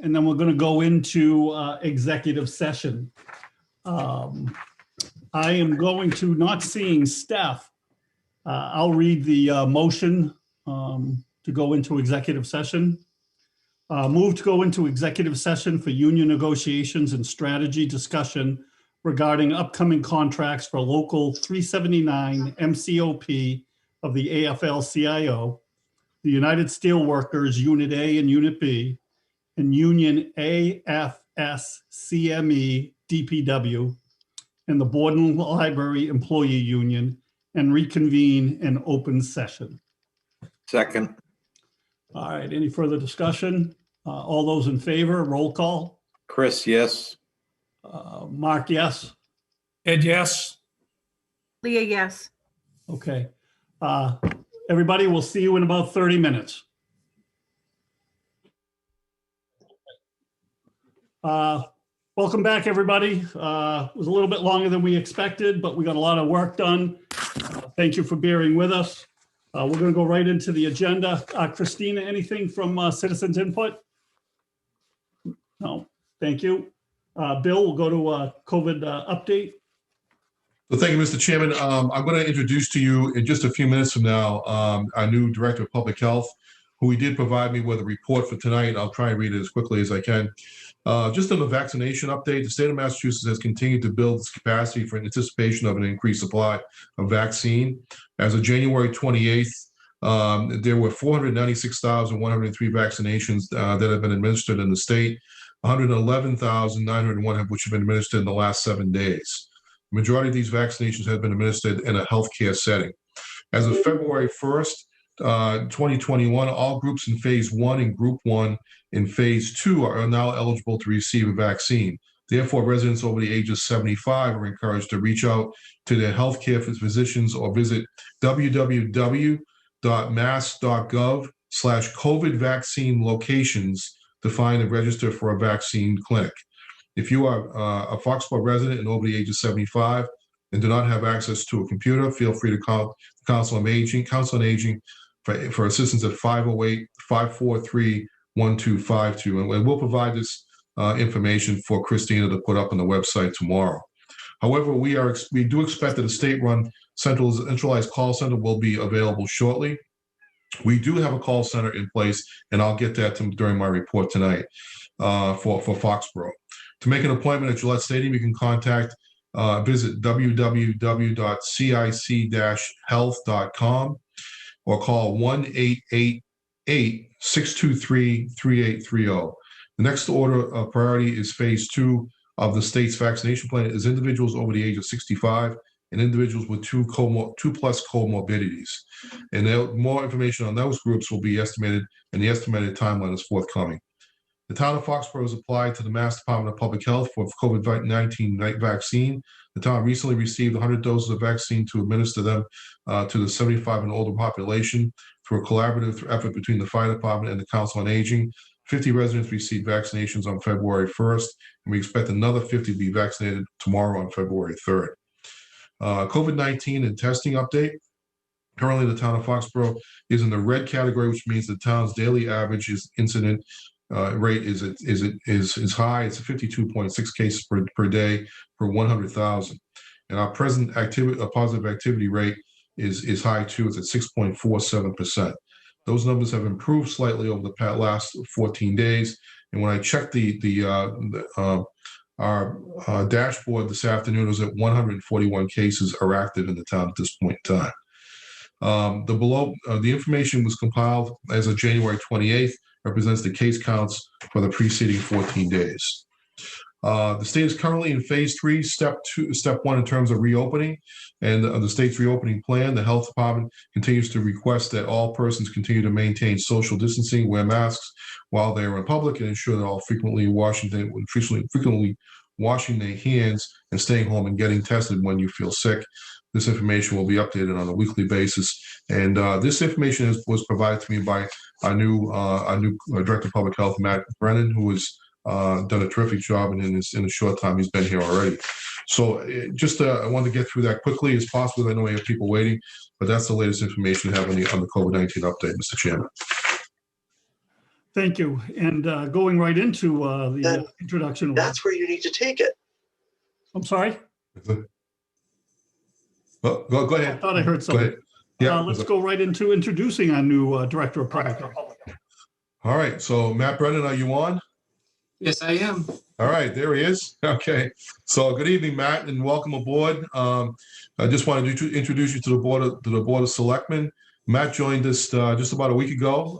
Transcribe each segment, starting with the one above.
and then we're going to go into executive session. I am going to, not seeing Steph, I'll read the motion to go into executive session. Move to go into executive session for union negotiations and strategy discussion regarding upcoming contracts for Local 379 MCOP of the AFL-CIO, the United Steelworkers Unit A and Unit B, and Union AFS-CME DPW, and the Board and Library Employee Union, and reconvene in open session. Second. All right, any further discussion? All those in favor, roll call. Chris, yes. Mark, yes. Ed, yes. Leah, yes. Okay. Everybody, we'll see you in about 30 minutes. Welcome back, everybody. It was a little bit longer than we expected, but we got a lot of work done. Thank you for bearing with us. We're going to go right into the agenda. Christina, anything from citizens input? No, thank you. Bill, we'll go to a COVID update. Well, thank you, Mr. Chairman. I'm going to introduce to you in just a few minutes from now our new Director of Public Health, who he did provide me with a report for tonight. I'll try and read it as quickly as I can. Just on the vaccination update, the state of Massachusetts has continued to build its capacity for anticipation of an increased supply of vaccine. As of January 28th, there were 496,103 vaccinations that have been administered in the state, 111,901 of which have been administered in the last 7 days. The majority of these vaccinations have been administered in a healthcare setting. As of February 1st, 2021, all groups in phase 1 and group 1 in phase 2 are now eligible to receive a vaccine. Therefore, residents over the age of 75 are encouraged to reach out to their healthcare physicians or visit www.mass.gov/COVID vaccine locations to find and register for a vaccine clinic. If you are a Foxborough resident and over the age of 75 and do not have access to a computer, feel free to call the Council on Aging for assistance at 508-543-1252. And we'll provide this information for Christina to put up on the website tomorrow. However, we do expect that a state-run centralized call center will be available shortly. We do have a call center in place, and I'll get that during my report tonight for Foxborough. To make an appointment at Gillette Stadium, you can visit www.cic-health.com or call 1-888-623-3830. The next order of priority is phase 2 of the state's vaccination plan is individuals over the age of 65 and individuals with two plus comorbidities. And more information on those groups will be estimated, and the estimated timeline is forthcoming. The town of Foxborough has applied to the Mass Department of Public Health for COVID-19 vaccine. The town recently received 100 doses of vaccine to administer them to the 75 and older population through a collaborative effort between the fire department and the Council on Aging. 50 residents received vaccinations on February 1st, and we expect another 50 to be vaccinated tomorrow on February 3rd. COVID-19 and testing update. Currently, the town of Foxborough is in the red category, which means the town's daily average incident rate is high. It's 52.6 cases per day per 100,000. And our present positive activity rate is high too. It's at 6.47%. Those numbers have improved slightly over the last 14 days. And when I checked our dashboard this afternoon, it was at 141 cases are active in the town at this point in time. The information was compiled as of January 28th, represents the case counts for the preceding 14 days. The state is currently in phase 3, step 1 in terms of reopening, and the state's reopening plan. The health department continues to request that all persons continue to maintain social distancing, wear masks while they are in public, and ensure that all frequently washing their hands and staying home and getting tested when you feel sick. This information will be updated on a weekly basis, and this information was provided to me by our new Director of Public Health, Matt Brennan, who has done a terrific job in a short time he's been here already. So I wanted to get through that quickly as possible. I know we have people waiting, but that's the latest information we have on the COVID-19 update, Mr. Chairman. Thank you. And going right into the Then introduction. That's where you need to take it. I'm sorry. Oh, go I ahead. thought I heard Go something. ahead. Yeah. Let's go right into introducing our new Director of Public Health. All right. So Matt Brennan, are you on? Yes, I am. All right, there he is. Okay. So good evening, Matt, and welcome aboard. I just wanted to introduce you to the Board of Selectmen. Matt joined us just about a week ago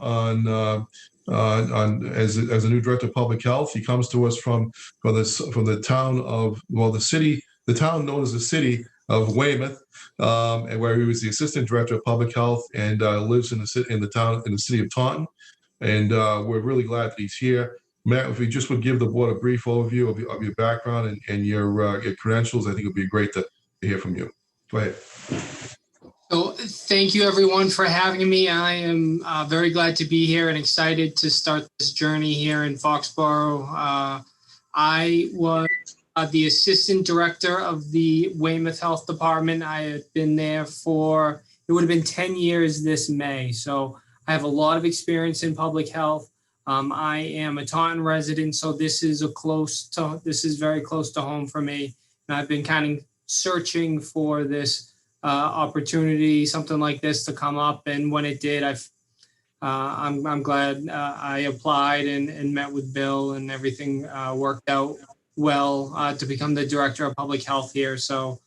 as a new Director of Public Health. He comes to us from the town of, well, the town known as the city of Weymouth, and where he was the Assistant Director of Public Health and lives in the city of Taunton. And we're really glad that he's here. Matt, if you just would give the board a brief overview of your background and your credentials, I think it would be great to hear from you. Go ahead. So thank you, everyone, for having me. I am very glad to be here and excited to start this journey here in Foxborough. I was the Assistant Director of the Weymouth Health Department. I had been there for, it would have been 10 years this May. So I have a lot of experience in public health. I am a Taunton resident, so this is very close to home for me. And I've been kind of searching for this opportunity, something like this to come up. And when it did, I'm glad I applied and met with Bill, and everything worked out well to become the Director of Public Health here. So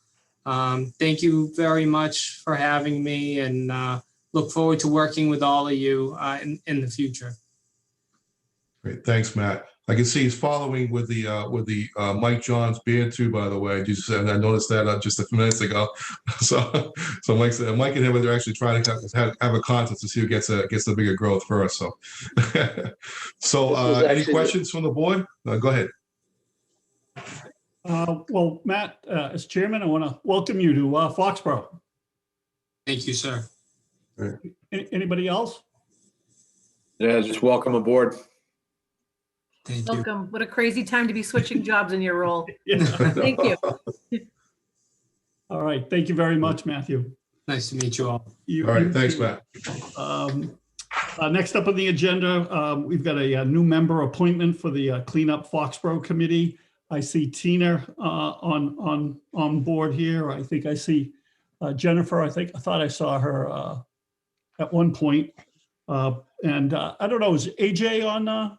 thank you very much for having me, and look forward to working with all of you in the future. Great, thanks, Matt. I can see he's following with the Mike Johns beard too. By the way, I noticed that just a few minutes ago. So Mike and him are actually trying to have a contest to see who gets the bigger growth first. So, any questions from the board? Go ahead. Well, Matt, as chairman, I want to welcome you to Foxborough. Thank you, sir. Anybody else? Yeah, just welcome aboard. Thank you. Welcome. What a crazy time to be switching jobs in your role. Yeah. Thank you. All right. Thank you very much, Matthew. Nice to meet you all. All right, thanks, Matt. Next up on the agenda, we've got a new member appointment for the Cleanup Foxborough Committee. I see Tina on board here. I think I see Jennifer. I thought I saw her at one point. And I don't know, is AJ on?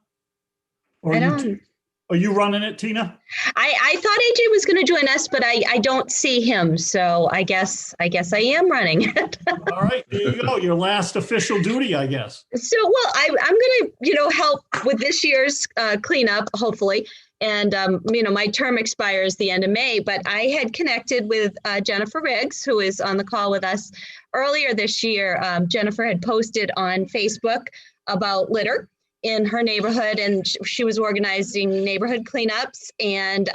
Or are you running it, Tina? I thought AJ was going to join us, but I don't see him. So I guess I am running it. All right, there you go. Your last official duty, I guess. So, well, I'm going to, help with this year's cleanup, hopefully. And, my term expires the end of May, but I had connected with Jennifer Riggs, who is on the call with us earlier this year. Jennifer had posted on Facebook about litter in her neighborhood, and she was organizing neighborhood cleanups. And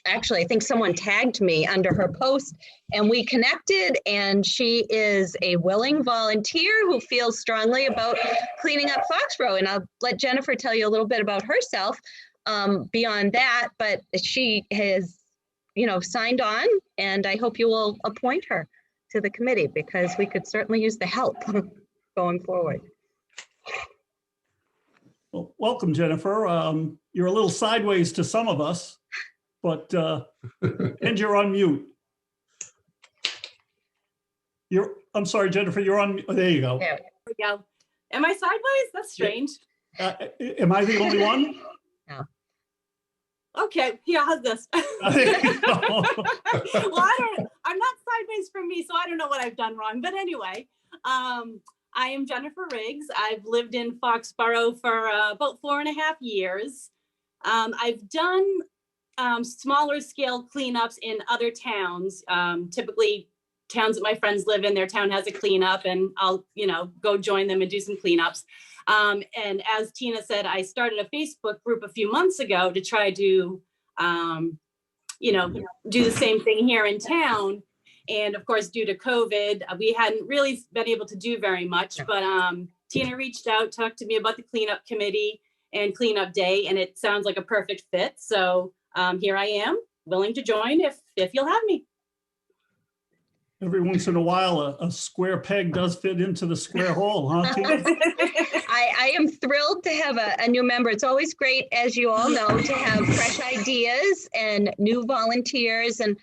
actually, I think someone tagged me under her post, and we connected, and she is a willing volunteer who feels strongly about cleaning up Foxborough. And I'll let Jennifer tell you a little bit about herself beyond that, but she has, signed on, and I hope you will appoint her to the committee, because we could certainly use the help going forward. Well, welcome, Jennifer. You're a little sideways to some of us, but and you're on mute. I'm sorry, Jennifer, you're on. Oh, there you go. There we go. Am I sideways? That's strange. Am I the only one? No. Okay, here, how's this? There you go. Well, I'm not sideways from me, so I don't know what I've done wrong. But anyway, I am Jennifer Riggs. I've lived in Foxborough for about 4.5 years. I've done smaller scale cleanups in other towns, typically towns that my friends live in. Their town has a cleanup, and I'll, go join them and do some cleanups. And as Tina said, I started a Facebook group a few months ago to try to, do the same thing here in town. And of course, due to COVID, we hadn't really been able to do very much, but Tina reached out, talked to me about the cleanup committee and cleanup day, and it sounds like a perfect fit. So here I am, willing to join if you'll have me. Every once in a while, a square peg does fit into the square hole, huh, Tina? I am thrilled to have a new member. It's always great, as you all know, to have fresh ideas and new volunteers. And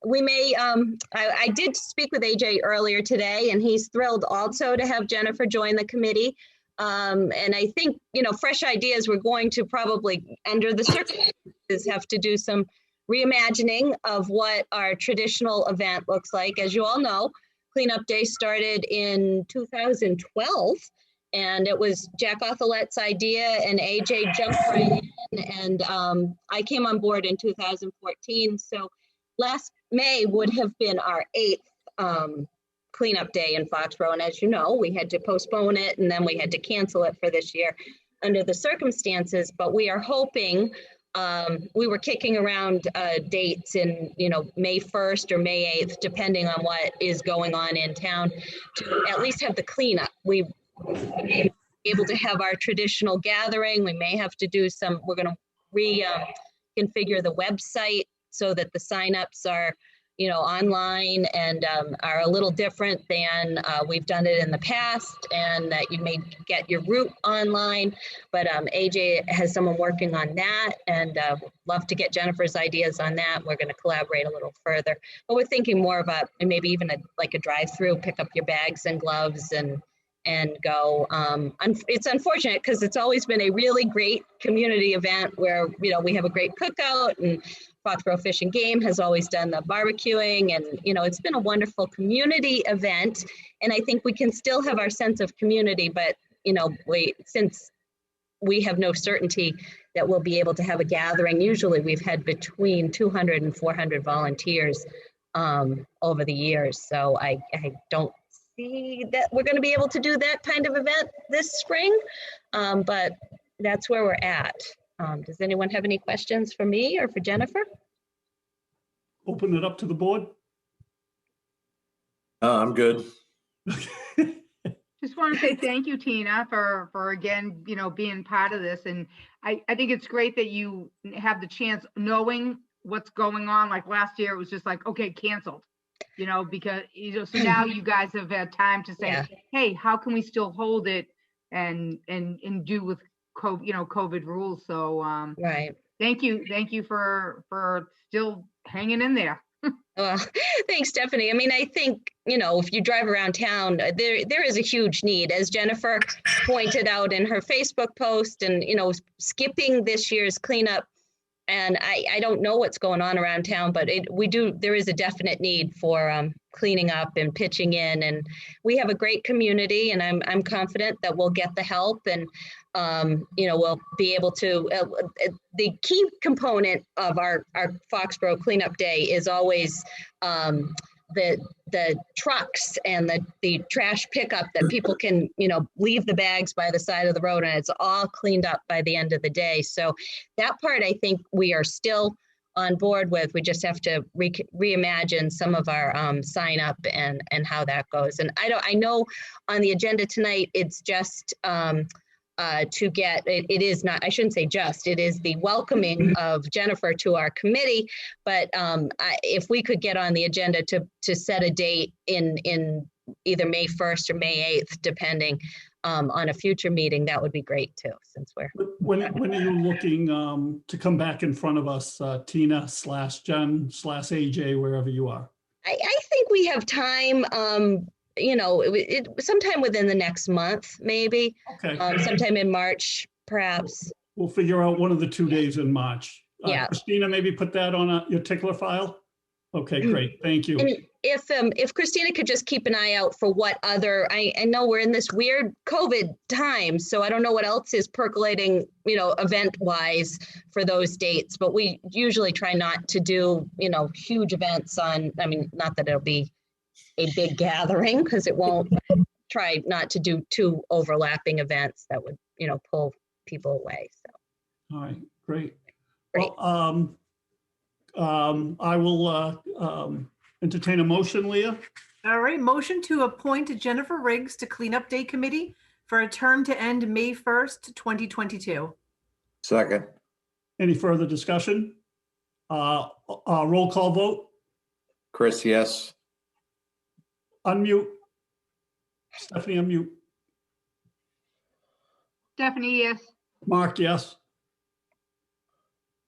we may, I did speak with AJ earlier today, and he's thrilled also to have Jennifer join the committee. And I think, fresh ideas, we're going to probably, under the circumstances, have to do some reimagining of what our traditional event looks like. As you all know, Cleanup Day started in 2012, and it was Jack Otholet's idea, and AJ jumped right in, and I came on board in 2014. So last May would have been our 8th Cleanup Day in Foxborough, and as you know, we had to postpone it, and then we had to cancel it for this year under the circumstances. But we are hoping, we were kicking around dates in, May 1st or May 8th, depending on what is going on in town, to at least have the cleanup. We may be able to have our traditional gathering. We may have to do we're going to reconfigure the website so that the signups are, online and are a little different than we've done it in the past, and that you may get your route online. But AJ has someone working on that, and love to get Jennifer's ideas on that. We're going to collaborate a little further, but we're thinking more about maybe even a drive-through, pick up your bags and gloves and go. It's unfortunate because it's always been a really great community event where, we have a great cookout, and Foxborough Fish and Game has always done the barbecuing, and, it's been a wonderful community event. And I think we can still have our sense of community, but, since we have no certainty that we'll be able to have a gathering, usually we've had between 200 and 400 volunteers over the years. So I don't see that we're going to be able to do that kind of event this spring, but that's where we're at. Does anyone have any questions for me or for Jennifer? Open it up to the board. I'm good. Just want to say thank you, Tina, for again, being part of this. And I think it's great that you have the chance, knowing what's going on. Like last year, it was just like, okay, canceled, because, so now you guys have had time to say, Yeah. Hey, how can we still hold it and do with COVID rules. So Right. thank you for still hanging in there. Well, thanks, Stephanie. I mean, I think, if you drive around town, there is a huge need, as Jennifer pointed out in her Facebook post, and, skipping this year's cleanup. And I don't know what's going on around town, but there is a definite need for cleaning up and pitching in. And we have a great community, and I'm confident that we'll get the help, and we'll be able to. The key component of our Foxborough Cleanup Day is always the trucks and the trash pickup that people can, leave the bags by the side of the road, and it's all cleaned up by the end of the day. So that part, I think we are still on board with. We just have to reimagine some of our sign up and how that goes. And I know on the agenda tonight, it's just to get, it is not, I shouldn't say just, it is the welcoming of Jennifer to our committee. But if we could get on the agenda to set a date in either May 1st or May 8th, depending on a future meeting, that would be great too, since we're. When are you looking to come back in front of us, Tina/Jen/AJ, wherever you are? I think we have time, sometime within the next month, maybe. Okay. Sometime in March, perhaps. We'll figure out one of the 2 days in March. Yeah. Christina, maybe put that on your tickler file. Okay, great. Thank you. And if Christina could just keep an eye out for what other, I know we're in this weird COVID time, so I don't know what else is percolating, event wise for those dates, but we usually try not to do, huge events not that it'll be a big gathering, because it won't. Try not to do 2 overlapping events that would, pull people away. So. All right, great. Great. Well, I will entertain a motion, Leah. All right, motion to appoint Jennifer Riggs to Cleanup Day Committee for a term to end May 1st, 2022. Second. Any further discussion? Roll call vote. Chris, yes. unmute. Stephanie, unmute. Stephanie, yes. Mark, yes.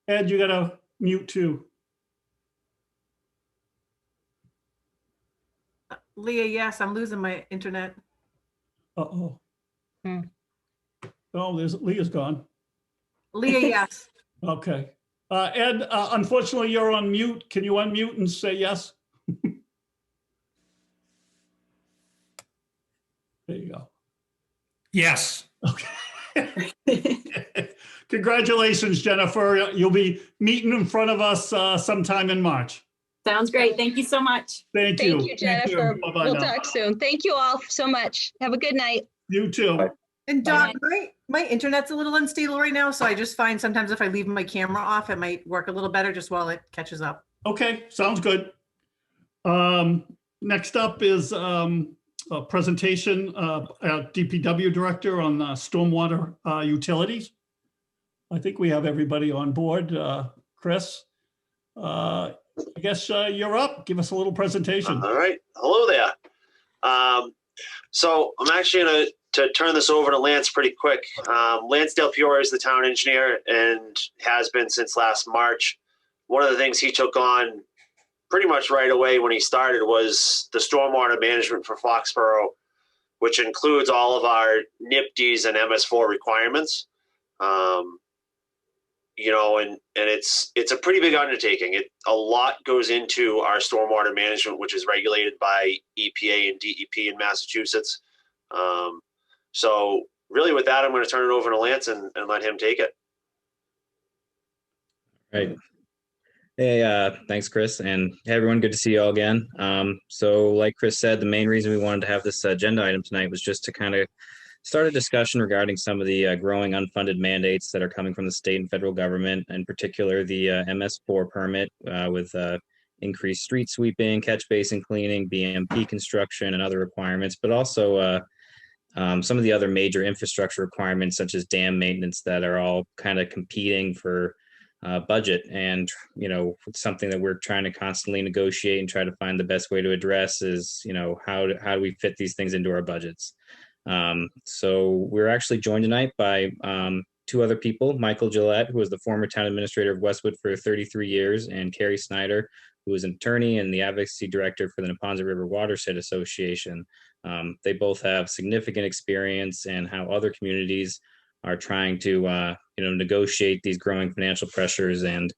Ed, you gotta mute too. Leah, yes, I'm losing my internet. Uh-oh. Hmm. Oh, Leah's gone. Leah, yes. Okay. Ed, unfortunately, you're on mute. Can you unmute and say yes? There you go. Yes. Okay. Congratulations, Jennifer. You'll be meeting in front of us sometime in March. Sounds great. Thank you so much. Thank you. Thank you, Jennifer. Bye-bye We'll now. talk soon. Thank you all so much. Have a good night. You too. Bye. And Doc, my internet's a little unstable right now, so I just find sometimes if I leave my camera off, it might work a little better just while it catches up. Okay, sounds good. Next up is a presentation DPW Director on stormwater utilities. I think we have everybody on board. Chris, I guess you're up. Give us a little presentation. All right. Hello there. So I'm actually going to turn this over to Lance pretty quick. Lance Del Fiore is the town engineer and has been since last March. One of the things he took on pretty much right away when he started was the stormwater management for Foxborough, which includes all of our NIPDs and MS4 requirements. You know, and it's a pretty big undertaking. A lot goes into our stormwater management, which is regulated by EPA and DEP in Massachusetts. So really with that, I'm going to turn it over to Lance and let him take it. Right. Hey, thanks, Chris. And hey, everyone, good to see you all again. So like Chris said, the main reason we wanted to have this agenda item tonight was just to kind of start a discussion regarding some of the growing unfunded mandates that are coming from the state and federal government, in particular the MS4 permit with increased street sweeping, catch basin cleaning, BMP construction, and other requirements, but also some of the other major infrastructure requirements such as dam maintenance that are all kind of competing for budget. And, you know, something that we're trying to constantly negotiate and try to find the best way to address is, you know, how do we fit these things into our budgets? So we're actually joined tonight by two other people, Michael Gillette, who was the former town administrator of Westwood for 33 years, and Carrie Snyder, who was an attorney and the advocacy director for the Neponset River Watershed Association. They both have significant experience in how other communities are trying to, you know, negotiate these growing financial pressures, and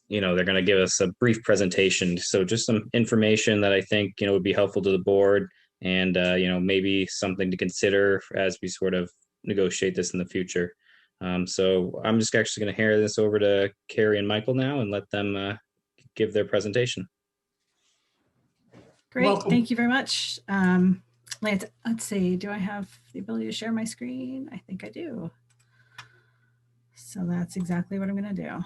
you know, they're going to give us a brief presentation. So just some information that I think, you know, would be helpful to the board, and you know, maybe something to consider as we sort of negotiate this in the future. So I'm just actually going to hand this over to Carrie and Michael now and let them give their presentation. Great, Welcome. thank you very much. Lance, let's see, do I have the ability to share my screen? I think I do. So that's exactly what I'm going to do.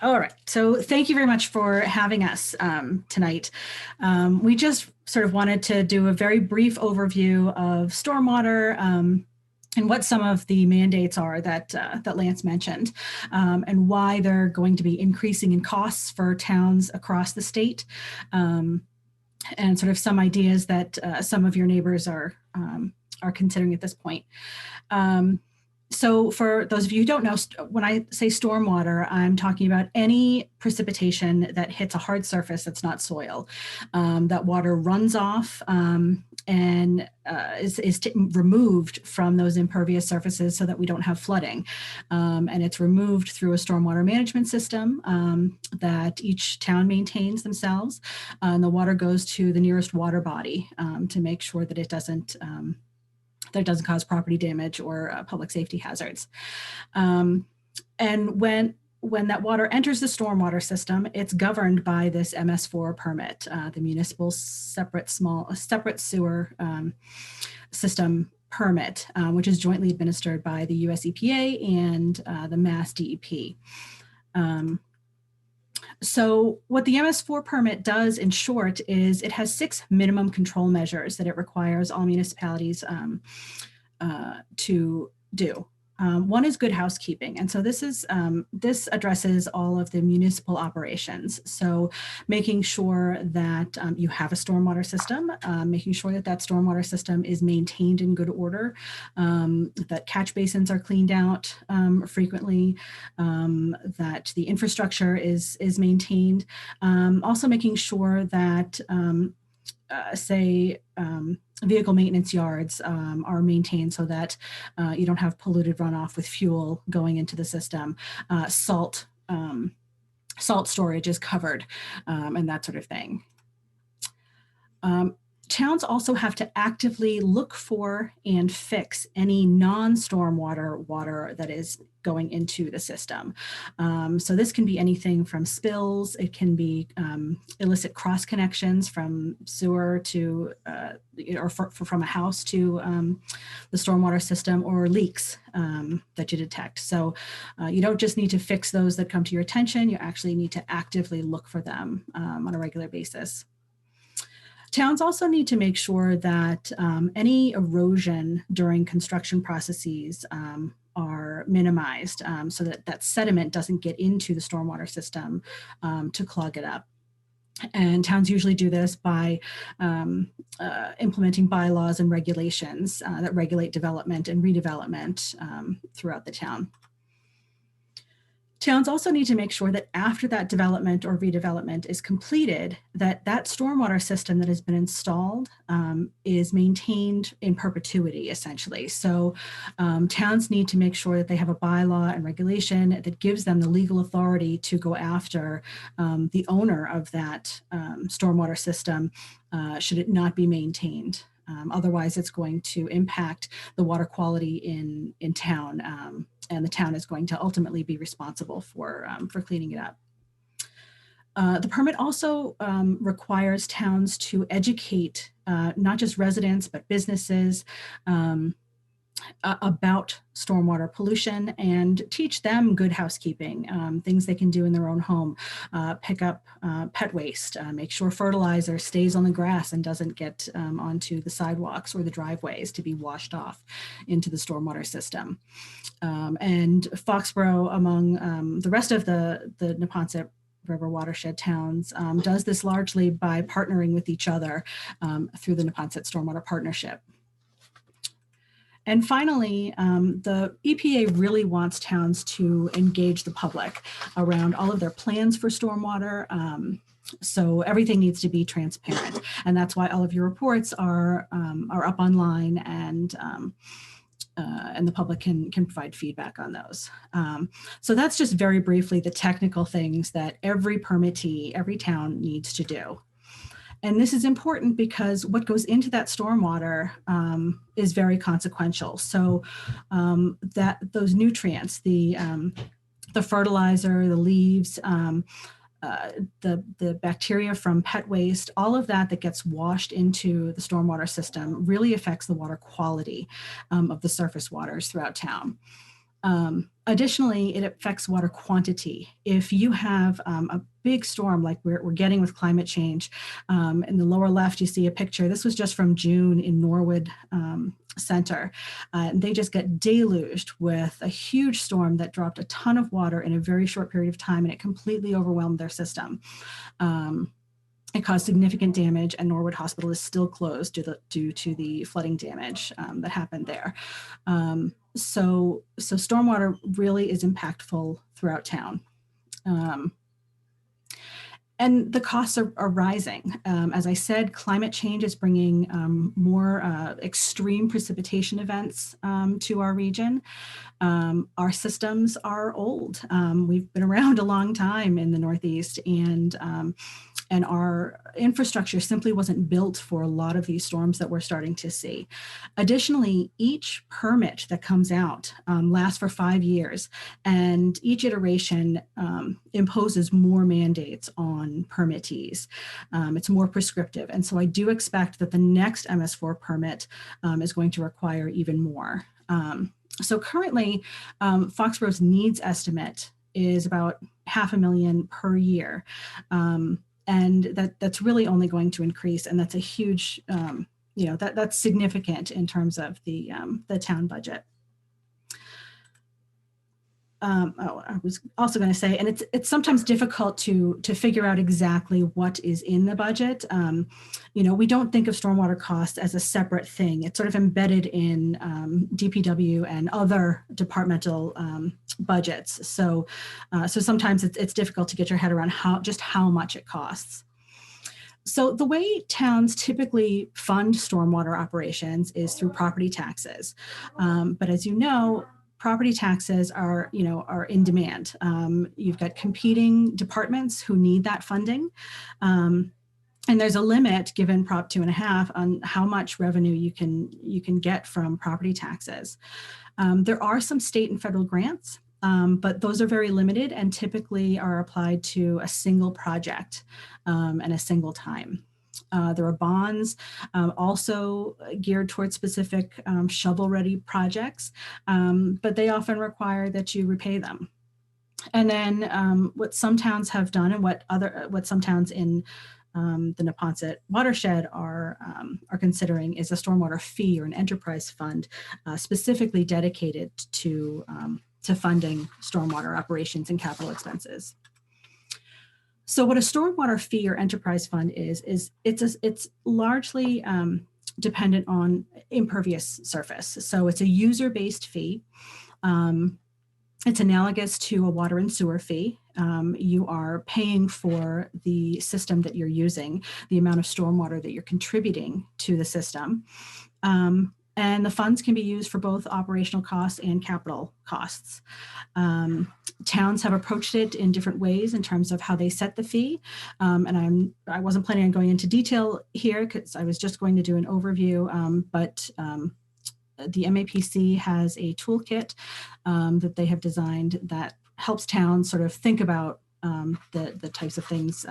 All right, so thank you very much for having us tonight. We just sort of wanted to do a very brief overview of stormwater and what some of the mandates are that that Lance mentioned, and why they're going to be increasing in costs for towns across the state, and sort of some ideas that some of your neighbors are considering at this point. So for those of you who don't know, when I say stormwater, I'm talking about any precipitation that hits a hard surface that's not soil. That water runs off and is removed from those impervious surfaces so that we don't have flooding. And it's removed through a stormwater management system that each town maintains themselves. And the water goes to the nearest water body to make sure that it doesn't cause property damage or public safety hazards. And when that water enters the stormwater system, it's governed by this MS4 permit, the municipal separate sewer system permit, which is jointly administered by the US EPA and the Mass DEP. So what the MS4 permit does in short is it has 6 minimum control measures that it requires all municipalities to do. One is good housekeeping. And so this addresses all of the municipal operations. So making sure that you have a stormwater system, making sure that that stormwater system is maintained in good order, that catch basins are cleaned out frequently, that the infrastructure is maintained. Also making sure that vehicle maintenance yards are maintained so that you don't have polluted runoff with fuel going into the system. Salt storage is covered, and that sort of thing. Towns also have to actively look for and fix any non-stormwater water that is going into the system. So this can be anything from spills, it can be illicit cross connections from sewer to, or from a house to the stormwater system, or leaks that you detect. So you don't just need to fix those that come to your attention, you actually need to actively look for them on a regular basis. Towns also need to make sure that any erosion during construction processes are minimized so that that sediment doesn't get into the stormwater system to clog it up. And towns usually do this by implementing bylaws and regulations that regulate development and redevelopment throughout the town. Towns also need to make sure that after that development or redevelopment is completed, that that stormwater system that has been installed is maintained in perpetuity, essentially. So towns need to make sure that they have a bylaw and regulation that gives them the legal authority to go after the owner of that stormwater system should it not be maintained. Otherwise, it's going to impact the water quality in town, and the town is going to ultimately be responsible for cleaning it up. The permit also requires towns to educate not just residents, but businesses about stormwater pollution and teach them good housekeeping, things they can do in their own home, pick up pet waste, make sure fertilizer stays on the grass and doesn't get onto the sidewalks or the driveways to be washed off into the stormwater system. And Foxborough, among the rest of the Neponset River watershed towns, does this largely by partnering with each other through the Neponset Stormwater Partnership. And finally, the EPA really wants towns to engage the public around all of their plans for stormwater. So everything needs to be transparent. And that's why all of your reports are up online, and the public can provide feedback on those. So that's just very briefly the technical things that every permittee, every town needs to do. And this is important because what goes into that stormwater is very consequential. So that those nutrients, the fertilizer, the leaves, the bacteria from pet waste, all of that gets washed into the stormwater system really affects the water quality of the surface waters throughout town. Additionally, it affects water quantity. If you have a big storm like we're getting with climate change, in the lower left, you see a picture. This was just from June in Norwood Center. They just got deluged with a huge storm that dropped a ton of water in a very short period of time, and it completely overwhelmed their system. It caused significant damage, and Norwood Hospital is still closed due to the flooding damage that happened there. So stormwater really is impactful throughout town. And the costs are rising. As I said, climate change is bringing more extreme precipitation events to our region. Our systems are old. We've been around a long time in the Northeast, and our infrastructure simply wasn't built for a lot of these storms that we're starting to see. Additionally, each permit that comes out lasts for 5 years, and each iteration imposes more mandates on permittees. It's more prescriptive. And so I do expect that the next MS4 permit is going to require even more. So currently, Foxborough's needs estimate is about $500,000 per year. And that's really only going to increase, and that's a huge, that's significant in terms of the town budget. I was also going to say, and it's sometimes difficult to figure out exactly what is in the budget. We don't think of stormwater costs as a separate thing. It's sort of embedded in DPW and other departmental budgets. So sometimes it's difficult to get your head around how much it costs. So the way towns typically fund stormwater operations is through property taxes. But as you know, property taxes are in demand. You've got competing departments who need that funding. And there's a limit given Prop 2.5 on how much revenue you can get from property taxes. There are some state and federal grants, but those are very limited and typically are applied to a single project and a single time. There are bonds also geared towards specific shovel-ready projects, but they often require that you repay them. And then what some towns have done, and what some towns in the Neponset watershed are considering, is a stormwater fee or an enterprise fund specifically dedicated to funding stormwater operations and capital expenses. So what a stormwater fee or enterprise fund is it's largely dependent on impervious surface. So it's a user-based fee. It's analogous to a water and sewer fee. You are paying for the system that you're using, the amount of stormwater that you're contributing to the system. And the funds can be used for both operational costs and capital costs. Towns have approached it in different ways in terms of how they set the fee. And I wasn't planning on going into detail here because I was just going to do an overview, but the MAPC has a toolkit that they have designed that helps towns sort of think about the types of things,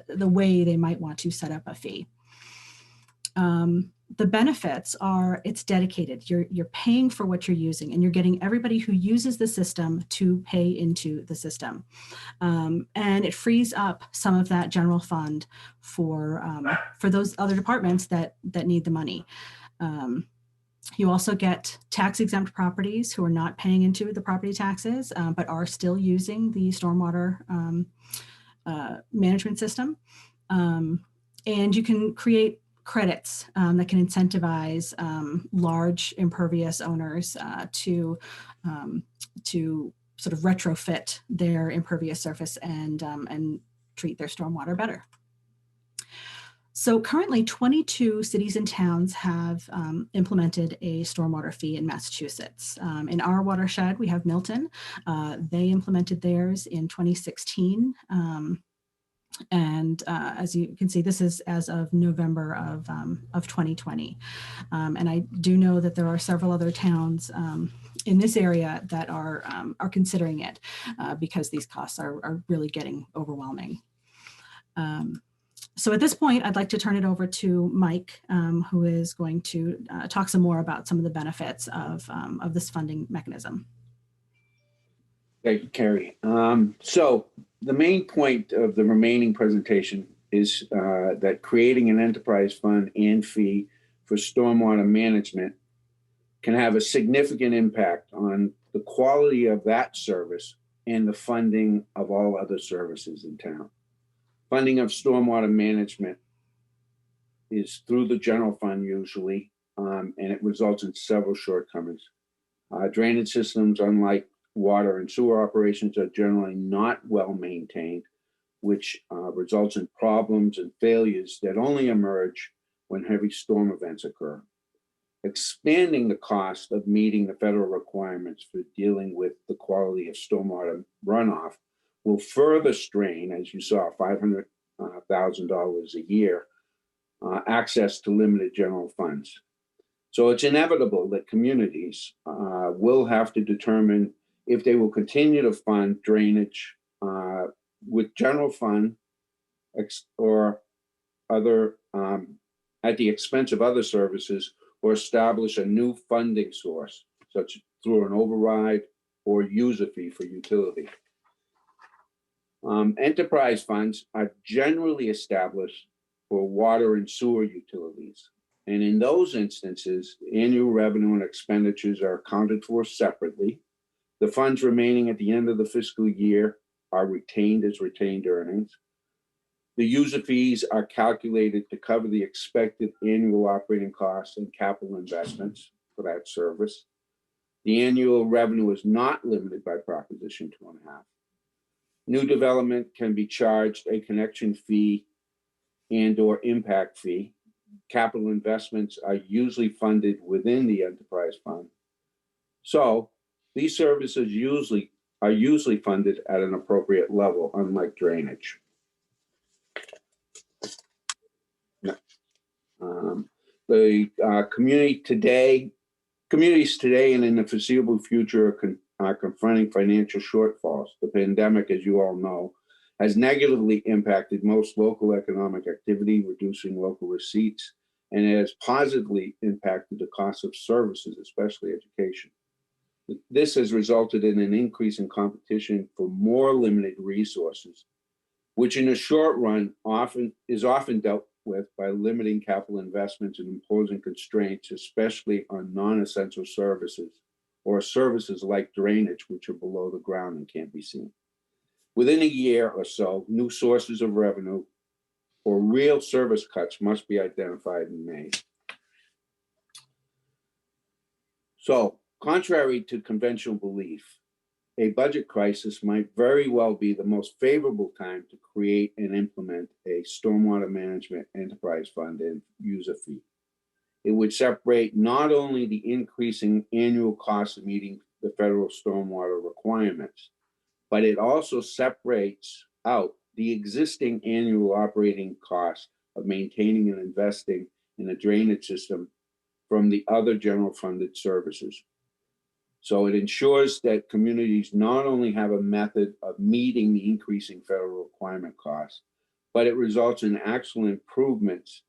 the way they might want to set up a fee. The benefits are it's dedicated. You're paying for what you're using, and you're getting everybody who uses the system to pay into the system. And it frees up some of that general fund for those other departments that need the money. You also get tax exempt properties who are not paying into the property taxes, but are still using the stormwater management system. And you can create credits that can incentivize large impervious owners to sort of retrofit their impervious surface and treat their stormwater better. So currently 22 cities and towns have implemented a stormwater fee in Massachusetts. In our watershed, we have Milton. They implemented theirs in 2016. And as you can see, this is as of November of 2020. And I do know that there are several other towns in this area that are considering it because these costs are really getting overwhelming. So at this point, I'd like to turn it over to Mike, who is going to talk some more about some of the benefits of this funding mechanism. Thank you, Carrie. So the main point of the remaining presentation is that creating an enterprise fund and fee for stormwater management can have a significant impact on the quality of that service and the funding of all other services in town. Funding of stormwater management is through the general fund usually, and it results in several shortcomings. Drainage systems, unlike water and sewer operations, are generally not well maintained, which results in problems and failures that only emerge when heavy storm events occur. Expanding the cost of meeting the federal requirements for dealing with the quality of stormwater runoff will further strain, as you saw, $500,000 a year, access to limited general funds. So it's inevitable that communities will have to determine if they will continue to fund drainage with general fund or other at the expense of other services, or establish a new funding source, such through an override or user fee for utility. Enterprise funds are generally established for water and sewer utilities. And in those instances, annual revenue and expenditures are accounted for separately. The funds remaining at the end of the fiscal year are retained as retained earnings. The user fees are calculated to cover the expected annual operating costs and capital investments for that service. The annual revenue is not limited by Proposition 2.5. New development can be charged a connection fee and/or impact fee. Capital investments are usually funded within the enterprise fund. So these services are usually funded at an appropriate level, unlike drainage. Communities today and in the foreseeable future are confronting financial shortfalls. The pandemic, as you all know, has negatively impacted most local economic activity, reducing local receipts, and it has positively impacted the cost of services, especially education. This has resulted in an increase in competition for more limited resources, which in the short run is often dealt with by limiting capital investments and imposing constraints, especially on non-essential services or services like drainage, which are below the ground and can't be seen. Within a year or so, new sources of revenue or real service cuts must be identified and made. So, contrary to conventional belief, a budget crisis might very well be the most favorable time to create and implement a stormwater management enterprise fund and user fee. It would separate not only the increasing annual cost of meeting the federal stormwater requirements, but it also separates out the existing annual operating cost of maintaining and investing in a drainage system from the other general funded services. So it ensures that communities not only have a method of meeting the increasing federal requirement costs, but it results in actual improvements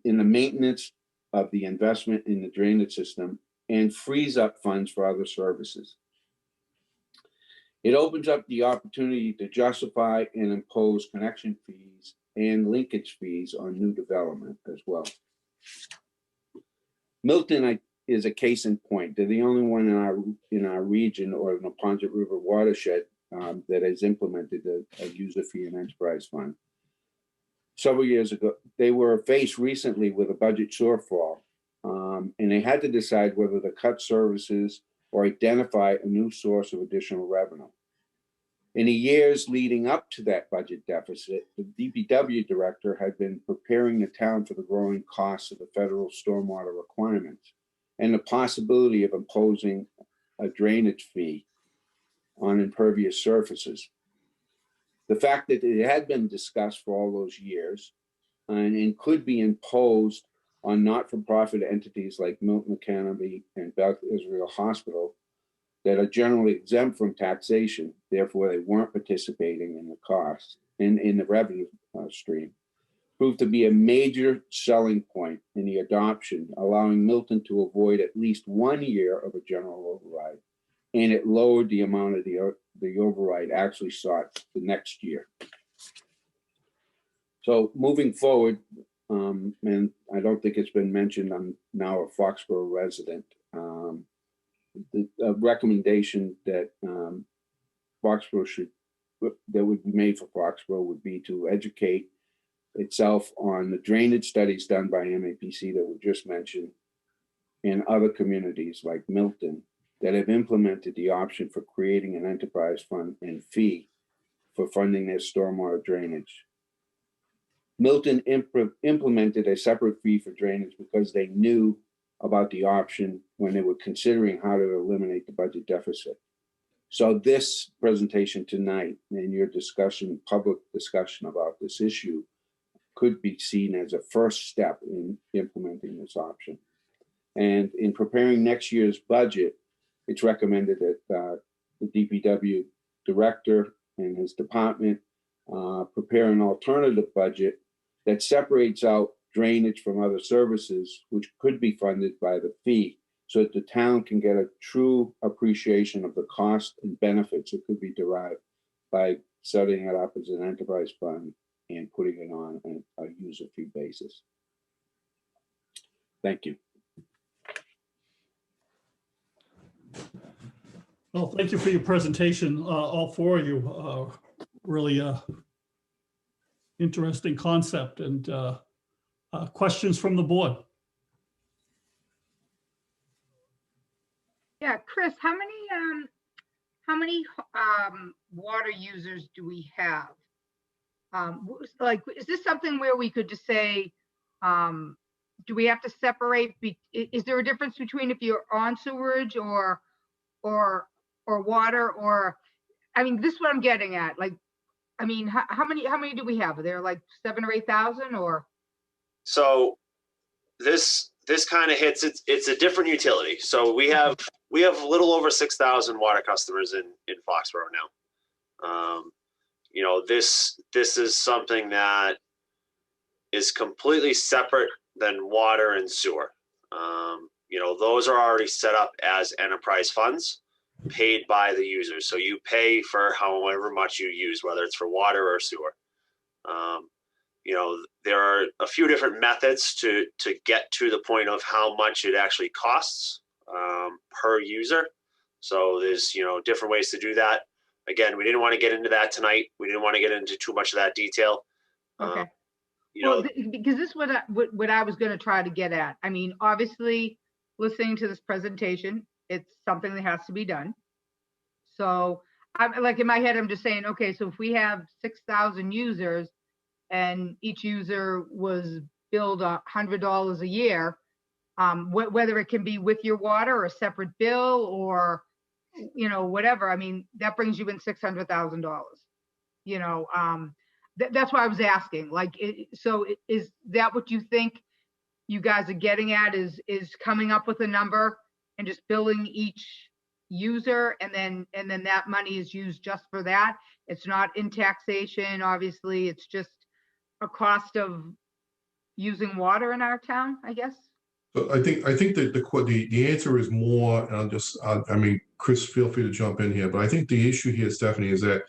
in the maintenance of the investment in the drainage system and frees up funds for other services. It opens up the opportunity to justify and impose connection fees and linkage fees on new development as well. Milton is a case in point. They're the only one in our region or in the Neponset River watershed that has implemented a user fee and enterprise fund. Several years ago, they were faced recently with a budget shortfall, and they had to decide whether to cut services or identify a new source of additional revenue. In the years leading up to that budget deficit, the DPW director had been preparing the town for the growing costs of the federal stormwater requirements and the possibility of imposing a drainage fee on impervious surfaces. The fact that it had been discussed for all those years and could be imposed on not-for-profit entities like Milton Academy and Beth Israel Hospital that are generally exempt from taxation, therefore they weren't participating in the costs and in the revenue stream, proved to be a major selling point in the adoption, allowing Milton to avoid at least 1 year of a general override, and it lowered the amount of the override actually sought the next year. So moving forward, and I don't think it's been mentioned, I'm now a Foxborough resident. The recommendation that Foxborough that would be made for Foxborough would be to educate itself on the drainage studies done by MAPC that were just mentioned and other communities like Milton that have implemented the option for creating an enterprise fund and fee for funding their stormwater drainage. Milton implemented a separate fee for drainage because they knew about the option when they were considering how to eliminate the budget deficit. So this presentation tonight and your discussion, public discussion about this issue could be seen as a first step in implementing this option. And in preparing next year's budget, it's recommended that the DPW director and his department prepare an alternative budget that separates out drainage from other services, which could be funded by the fee, so that the town can get a true appreciation of the cost and benefits that could be derived by setting it up as an enterprise fund and putting it on a user fee basis. Thank you. Well, thank you for your presentation, all four of you. Really interesting concept, and questions from the board. Yeah, Chris, how many water users do we have? Like, is this something where we could just say, do we have to separate? Is there a difference between if you're on sewerage or water? Or, I mean, this is what I'm getting at. Like, I mean, how many do we have? Are there like 7,000 or 8,000 or? So this kind of hits, it's a different utility. So we have a little over 6,000 water customers in Foxborough now. You know, this is something that is completely separate than water and sewer. You know, those are already set up as enterprise funds paid by the users. So you pay for however much you use, whether it's for water or sewer. You know, there are a few different methods to get to the point of how much it actually costs per user. So there's, you know, different ways to do that. Again, we didn't want to get into that tonight. We didn't want to get into too much of that detail. Okay. You know, because this is what I was going to try to get at. I mean, obviously, listening to this presentation, it's something that has to be done. So I'm like, in my head, I'm just saying, okay, so if we have 6,000 users and each user was billed $100 a year, whether it can be with your water or a separate bill or, you know, whatever, I mean, that brings you in $600,000. You know, that's why I was asking. Like, so is that what you think you guys are getting at? Is coming up with a number and just billing each user, and then that money is used just for that? It's not in taxation, obviously. It's just a cost of using water in our town, I guess. So I think that the answer is more. I mean, Chris, feel free to jump in here, but I think the issue here, Stephanie, is that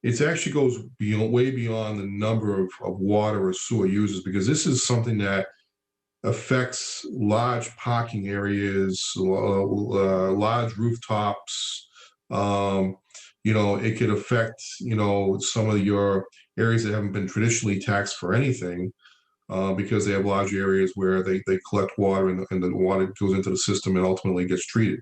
it actually goes way beyond the number of water or sewer users, because this is something that affects large parking areas, large rooftops. You know, it could affect, you know, some of your areas that haven't been traditionally taxed for anything, because they have large areas where they collect water and the water goes into the system and ultimately gets treated,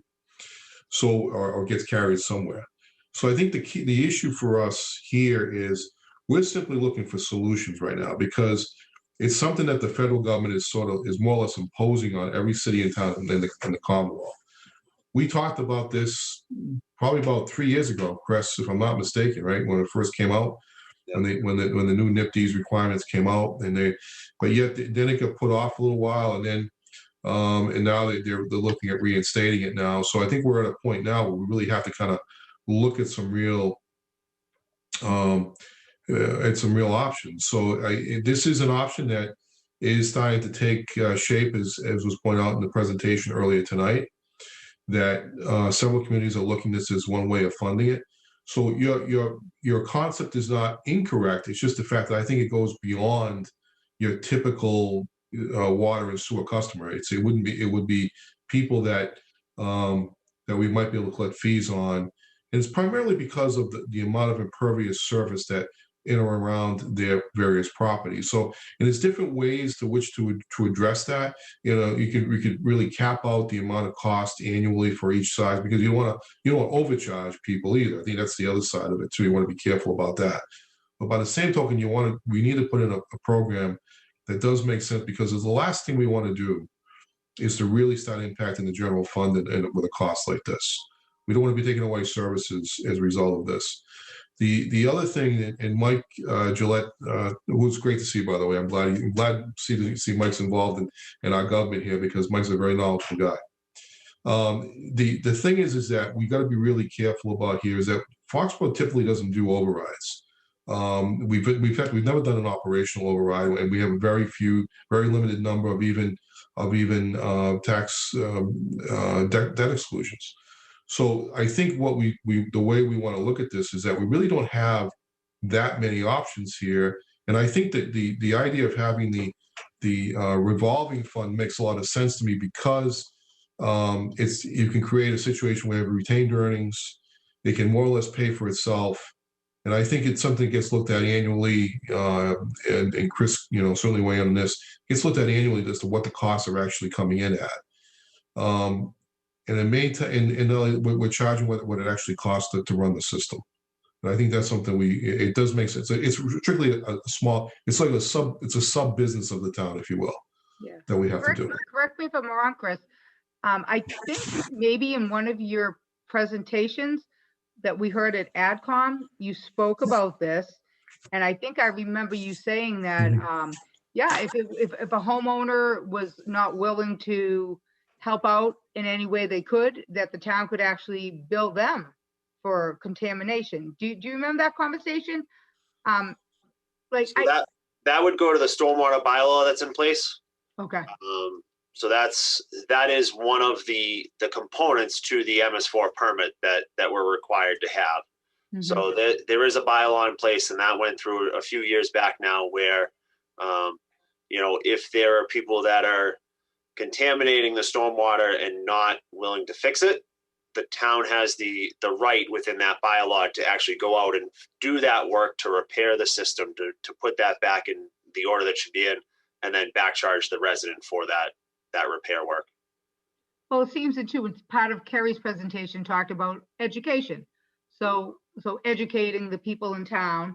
so or gets carried somewhere. So I think the issue for us here is we're simply looking for solutions right now, because it's something that the federal government is more or less imposing on every city and town in the Commonwealth. We talked about this probably about 3 years ago, Chris, if I'm not mistaken, right, when it first came out, when the new NIPD's requirements came out, but yet then it got put off a little while, and then and now they're looking at reinstating it now. So I think we're at a point now where we really have to kind of look at some real options. So this is an option that is starting to take shape, as was pointed out in the presentation earlier tonight, that several communities are looking at this as one way of funding it. So your concept is not incorrect. It's just the fact that I think it goes beyond your typical water and sewer customer. It would be people that we might be able to collect fees on. And it's primarily because of the amount of impervious surface that in or around their various properties. So, and there's different ways to which to address that. You know, we could really cap out the amount of cost annually for each size, because you don't want to overcharge people either. I think that's the other side of it too. You want to be careful about that. But by the same token, we need to put in a program that does make sense, because the last thing we want to do is to really start impacting the general fund and with a cost like this. We don't want to be taking away services as a result of this. The other thing, and Mike Gillette, who's great to see, by the way, I'm glad to see Mike's involved in our government here, because Mike's a very knowledgeable guy. The thing is that we got to be really careful about here is that Foxborough typically doesn't do overrides. We've never done an operational override, and we have a very limited number of even tax debt exclusions. So I think the way we want to look at this is that we really don't have that many options here. And I think that the idea of having the revolving fund makes a lot of sense to me, because you can create a situation where you have retained earnings, it can more or less pay for itself. And I think it's something that gets looked at annually, and Chris, certainly weigh in on this, gets looked at annually as to what the costs are actually coming in at. And in meantime, we're charging what it actually costs to run the system. And I think that's something it does make sense. It's strictly a small, it's like it's a sub business of the town, if you will, that we have to do. Correct me if I'm wrong, Chris. I think maybe in one of your presentations that we heard at AdCom, you spoke about this. And I think I remember you saying that, if a homeowner was not willing to help out in any way they could, that the town could actually bill them for contamination. Do you remember that conversation? That would go to the stormwater bylaw that's in place. Okay. So that is one of the components to the MS4 permit that we're required to have. Mm-hmm. So there is a bylaw in place, and that went through a few years back now, where if there are people that are contaminating the stormwater and not willing to fix it, the town has the right within that bylaw to actually go out and do that work to repair the system, to put that back in the order that should be in, and then back charge the resident for that repair work. Well, it seems that too, it's part of Kerry's presentation talked about education. So educating the people in town,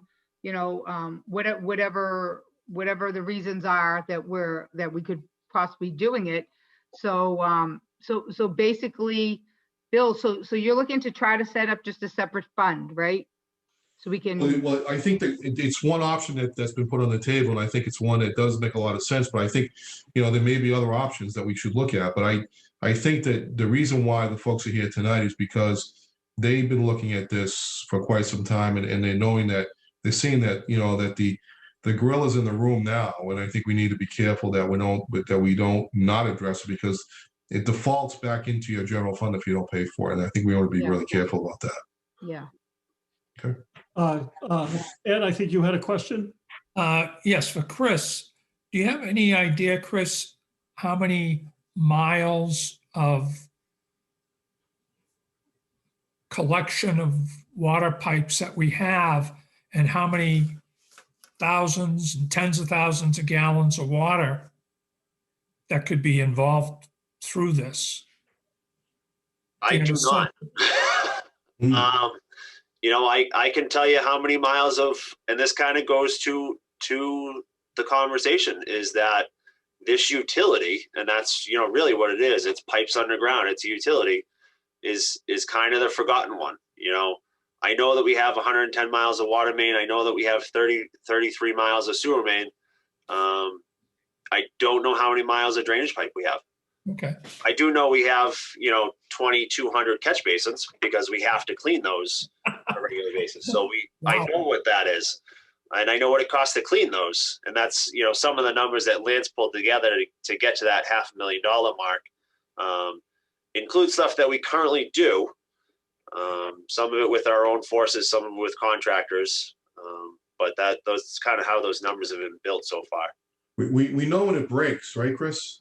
whatever the reasons are that we could possibly doing it. So basically, Bill, so you're looking to try to set up just a separate fund, right? So we can. Well, I think that it's one option that's been put on the table, and I think it's one that does make a lot of sense. But I think, there may be other options that we should look at. But I think that the reason why the folks are here tonight is because they've been looking at this for quite some time, and they're seeing that that the gorilla's in the room now, and I think we need to be careful that we don't not address it, because it defaults back into your general fund if you don't pay for it. And I think we ought to be really careful about that. Yeah. Okay. Ed, I think you had a question. Yes, for Chris. Do you have any idea, Chris, how many miles of collection of water pipes that we have, and how many thousands and tens of thousands of gallons of water that could be involved through this? I do not. I can tell you how many miles of, and this kind of goes to the conversation, is that this utility, and that's really what it is. It's pipes underground. It's a utility, is kind of the forgotten one. I know that we have 110 miles of water main. I know that we have 33 miles of sewer main. I don't know how many miles of drainage pipe we have. Okay. I do know we have, 2,200 catch basins, because we have to clean those on a regular basis. So I know what that is, and I know what it costs to clean those. And that's, some of the numbers that Lance pulled together to get to that $500,000 mark. Include stuff that we currently do. Some of it with our own forces, some of it with contractors. But those kind of how those numbers have been built so far. We know when it breaks, right, Chris?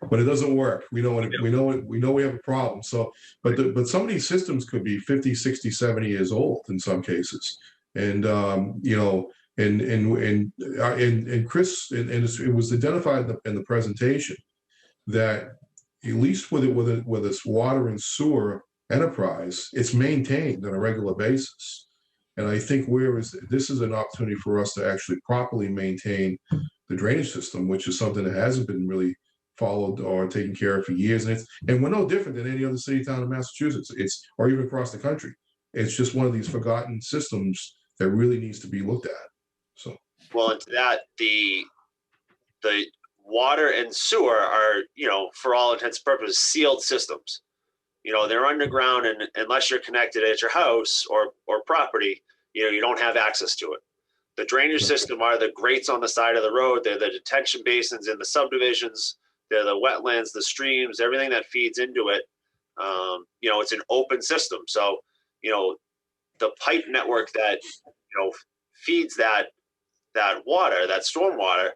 When it doesn't work, we know we have a problem. So, but some of these systems could be 50, 60, 70 years old in some cases, and Chris, and it was identified in the presentation that at least with this water and sewer enterprise, it's maintained on a regular basis. And I think this is an opportunity for us to actually properly maintain the drainage system, which is something that hasn't been really followed or taken care of for years. And we're no different than any other city, town in Massachusetts, or even across the country. It's just one of these forgotten systems that really needs to be looked at. So, well, into that, the water and sewer are, for all intents and purposes, sealed systems. They're underground, and unless you're connected at your house or property, you don't have access to it. The drainage system are the grates on the side of the road. They're the detention basins in the subdivisions. They're the wetlands, the streams, everything that feeds into it. It's an open system. So, the pipe network that, feeds that water, that storm water,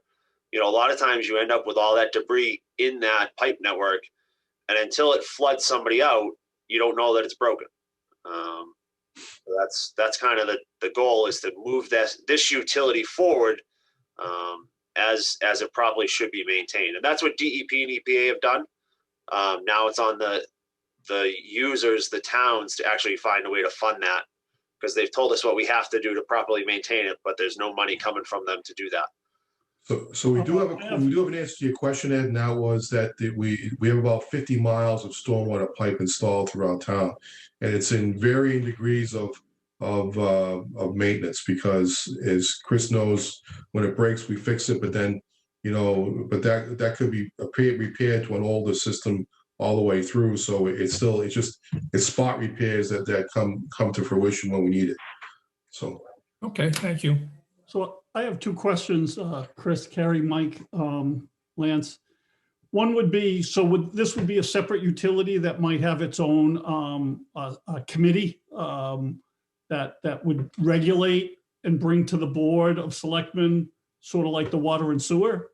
a lot of times you end up with all that debris in that pipe network. And until it floods somebody out, you don't know that it's broken. So that's kind of the goal, is to move this utility forward as it probably should be maintained. And that's what DEP and EPA have done. Now it's on the users, the towns, to actually find a way to fund that, because they've told us what we have to do to properly maintain it, but there's no money coming from them to do that. So we do have an answer to your question, Ed. Now was that we have about 50 miles of stormwater pipe installed throughout town, and it's in varying degrees of maintenance, because as Chris knows, when it breaks, we fix it, but then, but that could be repaired to an older system all the way through. So it's spot repairs that come to fruition when we need it. So. Okay, thank you. So I have two questions, Chris, Carrie, Mike, Lance. One would be, so this would be a separate utility that might have its own a committee that would regulate and bring to the Board of Selectmen, sort of like the water and sewer?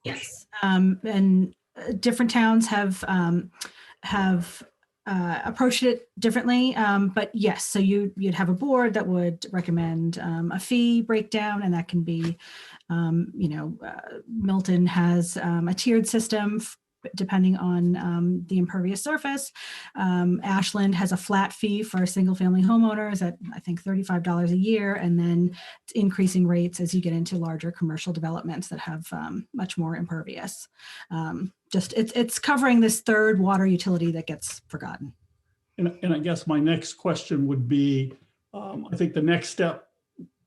Yes, and different towns have approached it differently, but yes, so you'd have a board that would recommend a fee breakdown, and that can be, Milton has a tiered system depending on the impervious surface. Ashland has a flat fee for single family homeowners at, I think, $35 a year, and then increasing rates as you get into larger commercial developments that have much more impervious. It's covering this third water utility that gets forgotten. And I guess my next question would be, I think the next step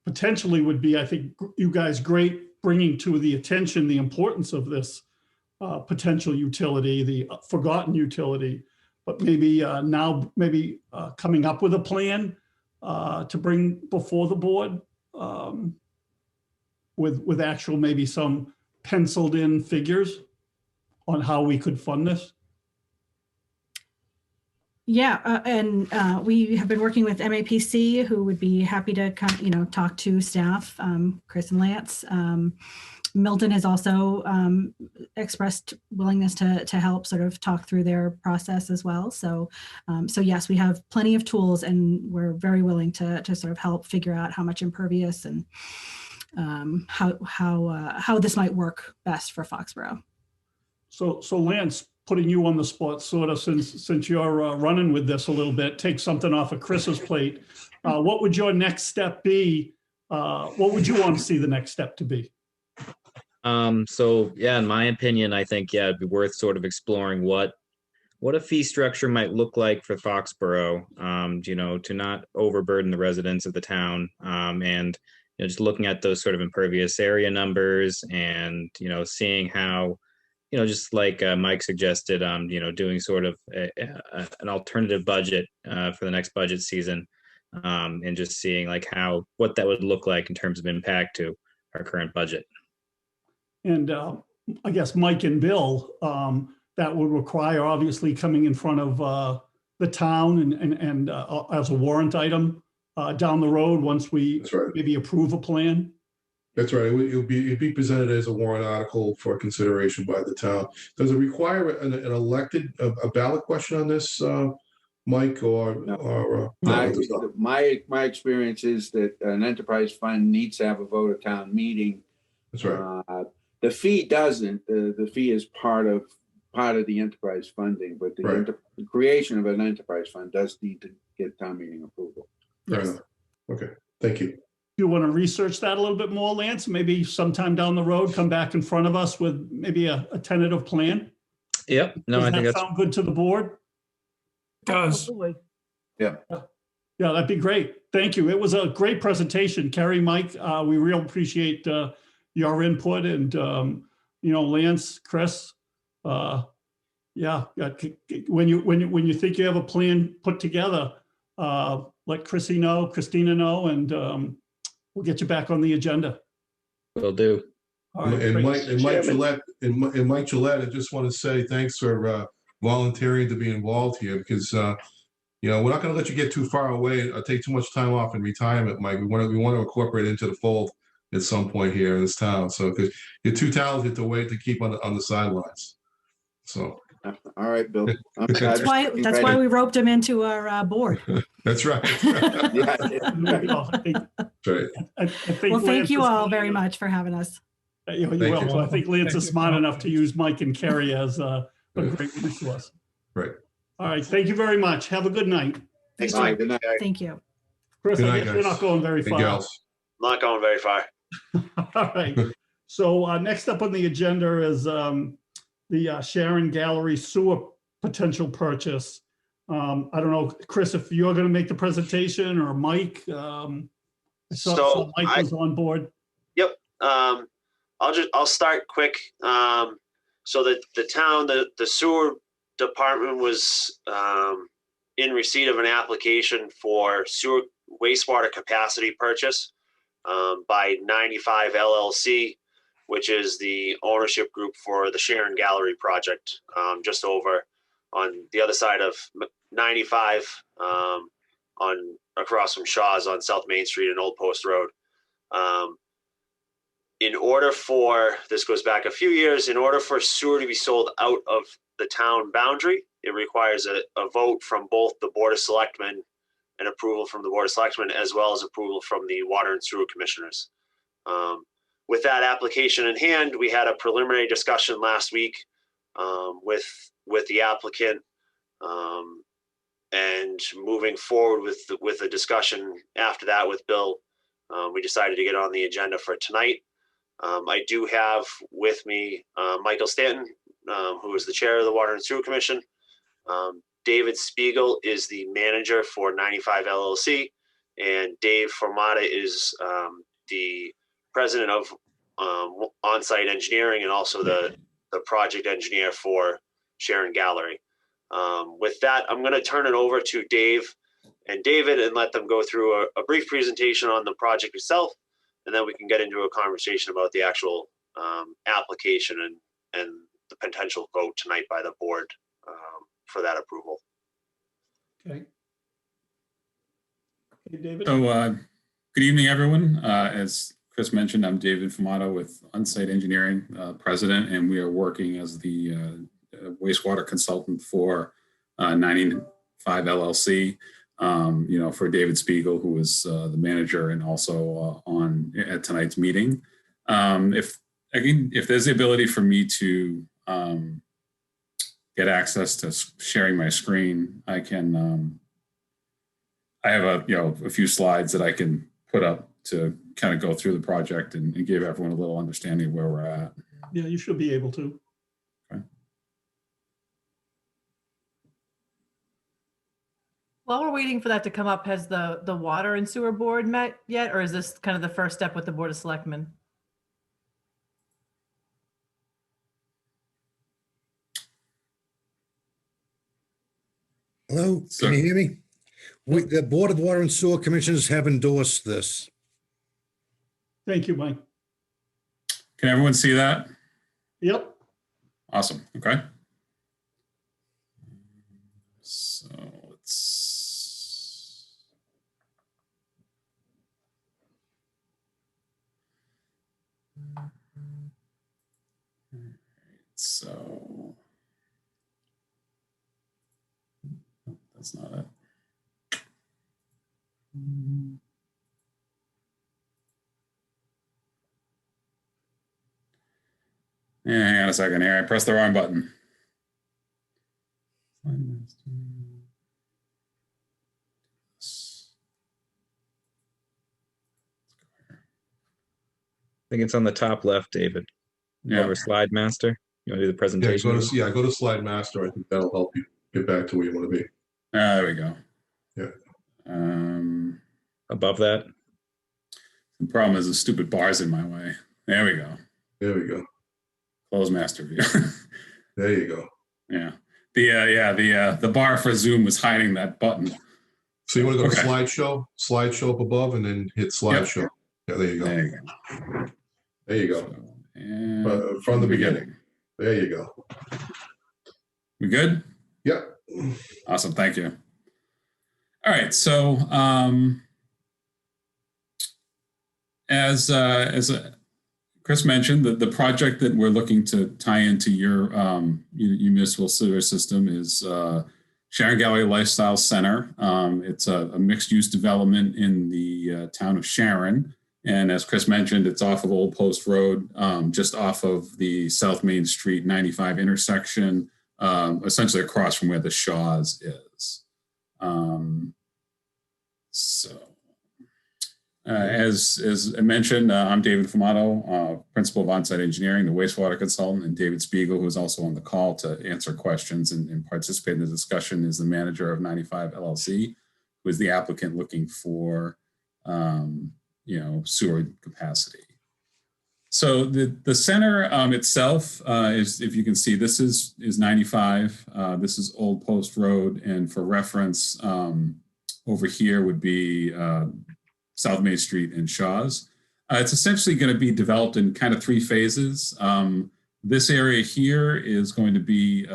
potentially would be, I think you guys great bringing to the attention the importance of this potential utility, the forgotten utility, but maybe coming up with a plan to bring before the board with actual, maybe some penciled in figures on how we could fund this. Yeah, and we have been working with MAPC, who would be happy to come, talk to staff, Chris and Lance. Milton has also expressed willingness to help sort of talk through their process as well. So yes, we have plenty of tools, and we're very willing to sort of help figure out how much impervious and how this might work best for Foxborough. So Lance, putting you on the spot, sort of, since you're running with this a little bit, take something off of Chris's plate. What would your next step be? What would you want to see the next step to be? So yeah, in my opinion, I think, it'd be worth sort of exploring what a fee structure might look like for Foxborough, to not overburden the residents of the town, and just looking at those sort of impervious area numbers, and seeing how, just like Mike suggested, doing sort of an alternative budget for the next budget season, and just seeing like what that would look like in terms of impact to our current budget. And I guess Mike and Bill, that would require obviously coming in front of the town and as a warrant item down the road once we maybe approve a plan. That's right. It'd be presented as a warrant article for consideration by the town. Does it require a ballot question on this, Mike, or my experience is that an enterprise fund needs to have a vote of town meeting. That's right. The fee doesn't. The fee is part of the enterprise funding, but the creation of an enterprise fund does need to get town meeting approval. Fair enough. Okay, thank you. You want to research that a little bit more, Lance? Maybe sometime down the road, come back in front of us with maybe a tentative plan? Yep. No, I think that sound good to the board? It does. Yeah. Yeah, that'd be great. Thank you. It was a great presentation, Carrie, Mike. We really appreciate your input, and Lance, Chris. Yeah. When you think you have a plan put together, let Christina know, and we'll get you back on the agenda. Will do. All right, and Mike Gillette, I just want to say thanks for volunteering to be involved here, because we're not going to let you get too far away or take too much time off in retirement, Mike. We want to incorporate into the fold at some point here in this town. So because you're too talented to wait to keep on the sidelines. So All right, Bill. I'm That's glad- why we roped him into our board. That's right. Yeah, Well, I think- That's right. I think Well, thank Lance you is all smart very enough- much for having us. You're Thank you. welcome. I think Lance is Thank you. smart enough to use Mike and Kerry as a great resource. Right. All right, thank you very much. Have a good night. Thanks, All right, Mike. good night. Thank you. Chris, Good I night, guess you're guys. not going very Hey, far. gals. Not going very far. All right. So next up on the agenda is the Sharon Gallery sewer potential purchase. I don't know, Chris, if you're going to make the presentation or Mike. I saw So Mike was on board. Yep. I'll start quick. So the town, the sewer department was in receipt of an application for sewer wastewater capacity purchase by 95 LLC, which is the ownership group for the Sharon Gallery project, just over on the other side of 95, on across from Shaw's on South Main Street and Old Post Road. In order for, this goes back a few years, in order for sewer to be sold out of the town boundary, it requires a vote from both the Board of Selectmen and approval from the Board of Selectmen, as well as approval from the Water and Sewer Commissioners. With that application in hand, we had a preliminary discussion last week with the applicant, and moving forward with the discussion after that with Bill, we decided to get on the agenda for tonight. I do have with me Michael Stanton, who is the chair of the Water and Sewer Commission. David Spiegel is the manager for 95 LLC, and Dave Formata is the president of on-site engineering and also the project engineer for Sharon Gallery. With that, I'm going to turn it over to Dave and David and let them go through a brief presentation on the project itself, and then we can get into a conversation about the actual application and the potential vote tonight by the board for that approval. Okay. Okay, David. So good evening, everyone. As Chris mentioned, I'm David Fumato with On-Site Engineering, president, and we are working as the wastewater consultant for 95 LLC. For David Spiegel, who is the manager and also on at tonight's meeting. If there's the ability for me to get access to sharing my screen, I can. I have a few slides that I can put up to kind of go through the project and give everyone a little understanding of where we're at. Yeah, you should be able to. Okay. While we're waiting for that to come up, has the Water and Sewer Board met yet, or is this kind of the first step with the Board of Selectmen? Hello, can you hear me? The Board of Water and Sewer Commissioners have endorsed this. Thank you, Mike. Can everyone see that? Yep. Awesome. Okay. So let's. So that's not it. Yeah, hang on a second here. I pressed the wrong button. I think it's on the top left, David. Yeah. Over Slide Master. You want to do the Yeah, presentation? go to Slide Master. I think that'll help you get back to where you want to be. There we go. Yeah. Above that. The problem is the stupid bar's in my way. There we go. There we go. Close master view. There you go. Yeah. The bar for Zoom was hiding that button. So you want to go Okay. to slideshow up above, and then hit slideshow. Yeah, there you go. There you go. There you go. So, and From the beginning. There you go. We good? Yep. Awesome. Thank you. All right. So as Chris mentioned that the project that we're looking to tie into your municipal sewer system is Sharon Gallery Lifestyle Center. It's a mixed-use development in the town of Sharon. And as Chris mentioned, it's off of Old Post Road, just off of the South Main Street 95 intersection, essentially across from where the Shaw's is. As I mentioned, I'm David Fumato, Principal of Onsite Engineering, the wastewater consultant, and David Spiegel, who is also on the call to answer questions and participate in the discussion, is the manager of 95 LLC, who is the applicant looking for sewer capacity. So the center itself is, if you can see, this is 95. This is Old Post Road, and for reference, over here would be South Main Street and Shaw's. It's essentially going to be developed in kind of 3 phases. This area here is going to be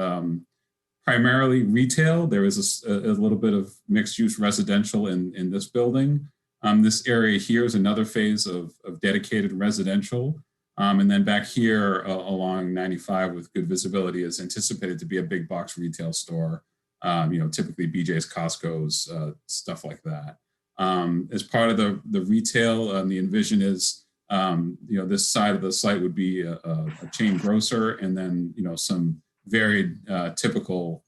primarily retail. There is a little bit of mixed-use residential in this building. This area here is another phase of dedicated residential. And then back here along 95 with good visibility is anticipated to be a big box retail store, typically BJ's, Costco's, stuff like that. As part of the retail, the envision is, this side of the site would be a chain grocer, and then, some varied typical,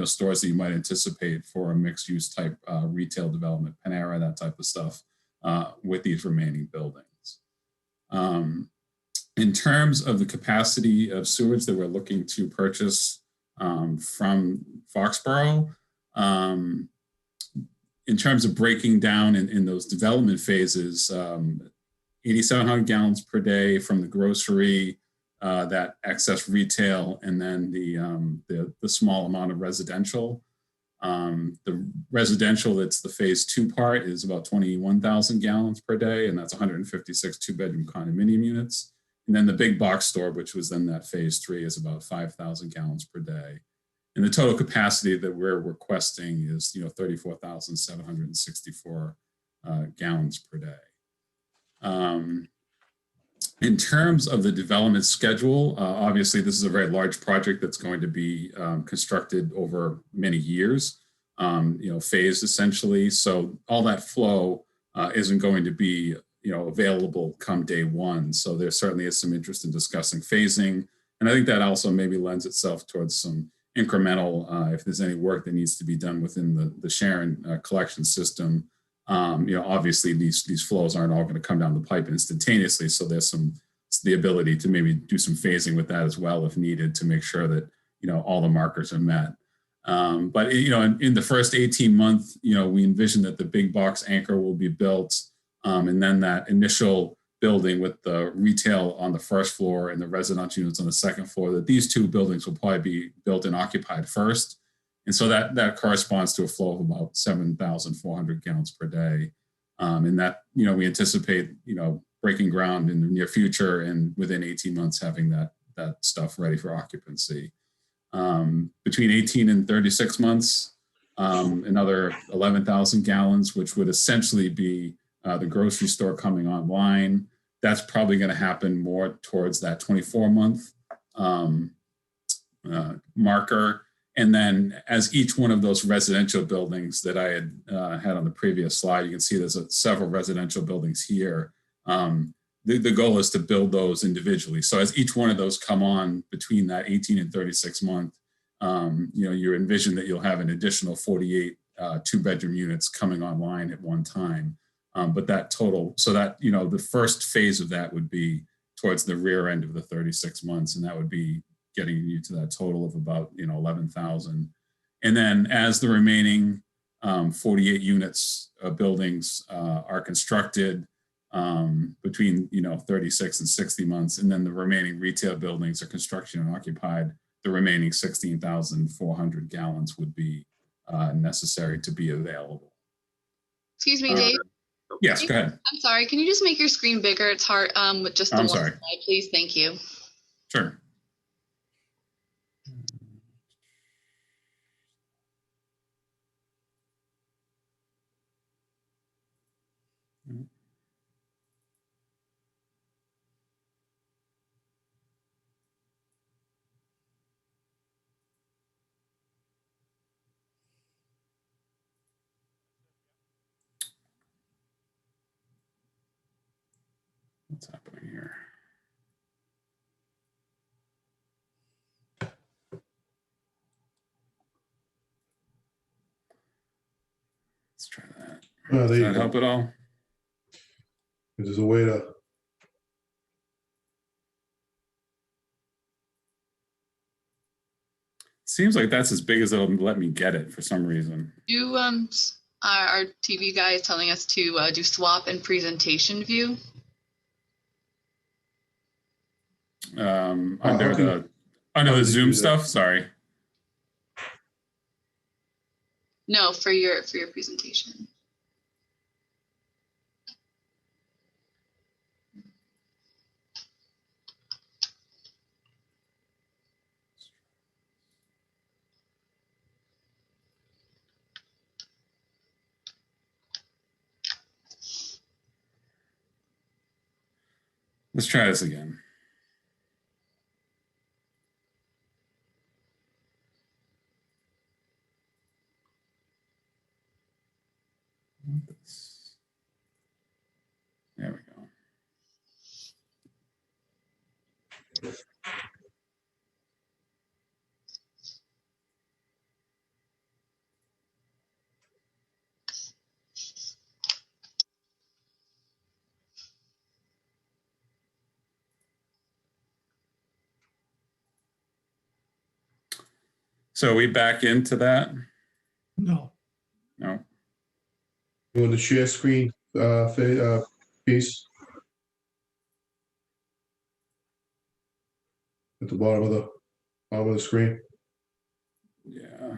stores that you might anticipate for a mixed use type retail development, Panera, that type of stuff, with these remaining buildings. In terms of the capacity of sewage that we're looking to purchase from Foxborough, in terms of breaking down in those development phases, 8,700 gallons per day from the grocery, that excess retail, and then the small amount of residential. The residential, that's the phase 2 part, is about 21,000 gallons per day, and that's 156 2-bedroom condominium units. And then the big box store, which was then that phase 3, is about 5,000 gallons per day. And the total capacity that we're requesting is, 34,764 gallons per day. In terms of the development schedule, obviously this is a very large project that's going to be constructed over many years, phased essentially. So all that flow isn't going to be, available come day one. So there certainly is some interest in discussing phasing. And I think that also maybe lends itself towards some incremental, if there's any work that needs to be done within the Sharon collection system. Obviously these flows aren't all going to come down the pipe instantaneously. So there's the ability to maybe do some phasing with that as well, if needed, to make sure that, all the markers are met. But, in the first 18 months, we envision that the big box anchor will be built. And then that initial building with the retail on the first floor and the residential units on the second floor, that these 2 buildings will probably be built and occupied first. And so that corresponds to a flow of about 7,400 gallons per day. And that, we anticipate, breaking ground in the near future, and within 18 months having that stuff ready for occupancy. Between 18 and 36 months, another 11,000 gallons, which would essentially be the grocery store coming online. That's probably going to happen more towards that 24-month marker. And then as each one of those residential buildings that I had on the previous slide, you can see there's several residential buildings here. The goal is to build those individually. So as each one of those come on between that 18 and 36 month, you envision that you'll have an additional 48 2-bedroom units coming online at one time. But that total, so that, the first phase of that would be towards the rear end of the 36 months. And that would be getting you to that total of about, 11,000. And then as the remaining 48 units of buildings are constructed between, 36 and 60 months, and then the remaining retail buildings are construction and occupied, the remaining 16,400 gallons would be necessary to be available. Excuse me, Dave. Yes, go ahead. I'm sorry. Can you just make your screen bigger? It's hard with just the one slide, please. Thank you. Sure. What's happening here? Let's try that. There Does you that go. help at all? There's a way to. Seems like that's as big as it'll let me get it for some reason. Do our TV guy is telling us to do swap and presentation view. Under the Zoom stuff. Sorry. No, for your presentation. Let's try this again. There we go. So are we back into that? No. No. You want the share screen piece? At the bottom of the screen. Yeah.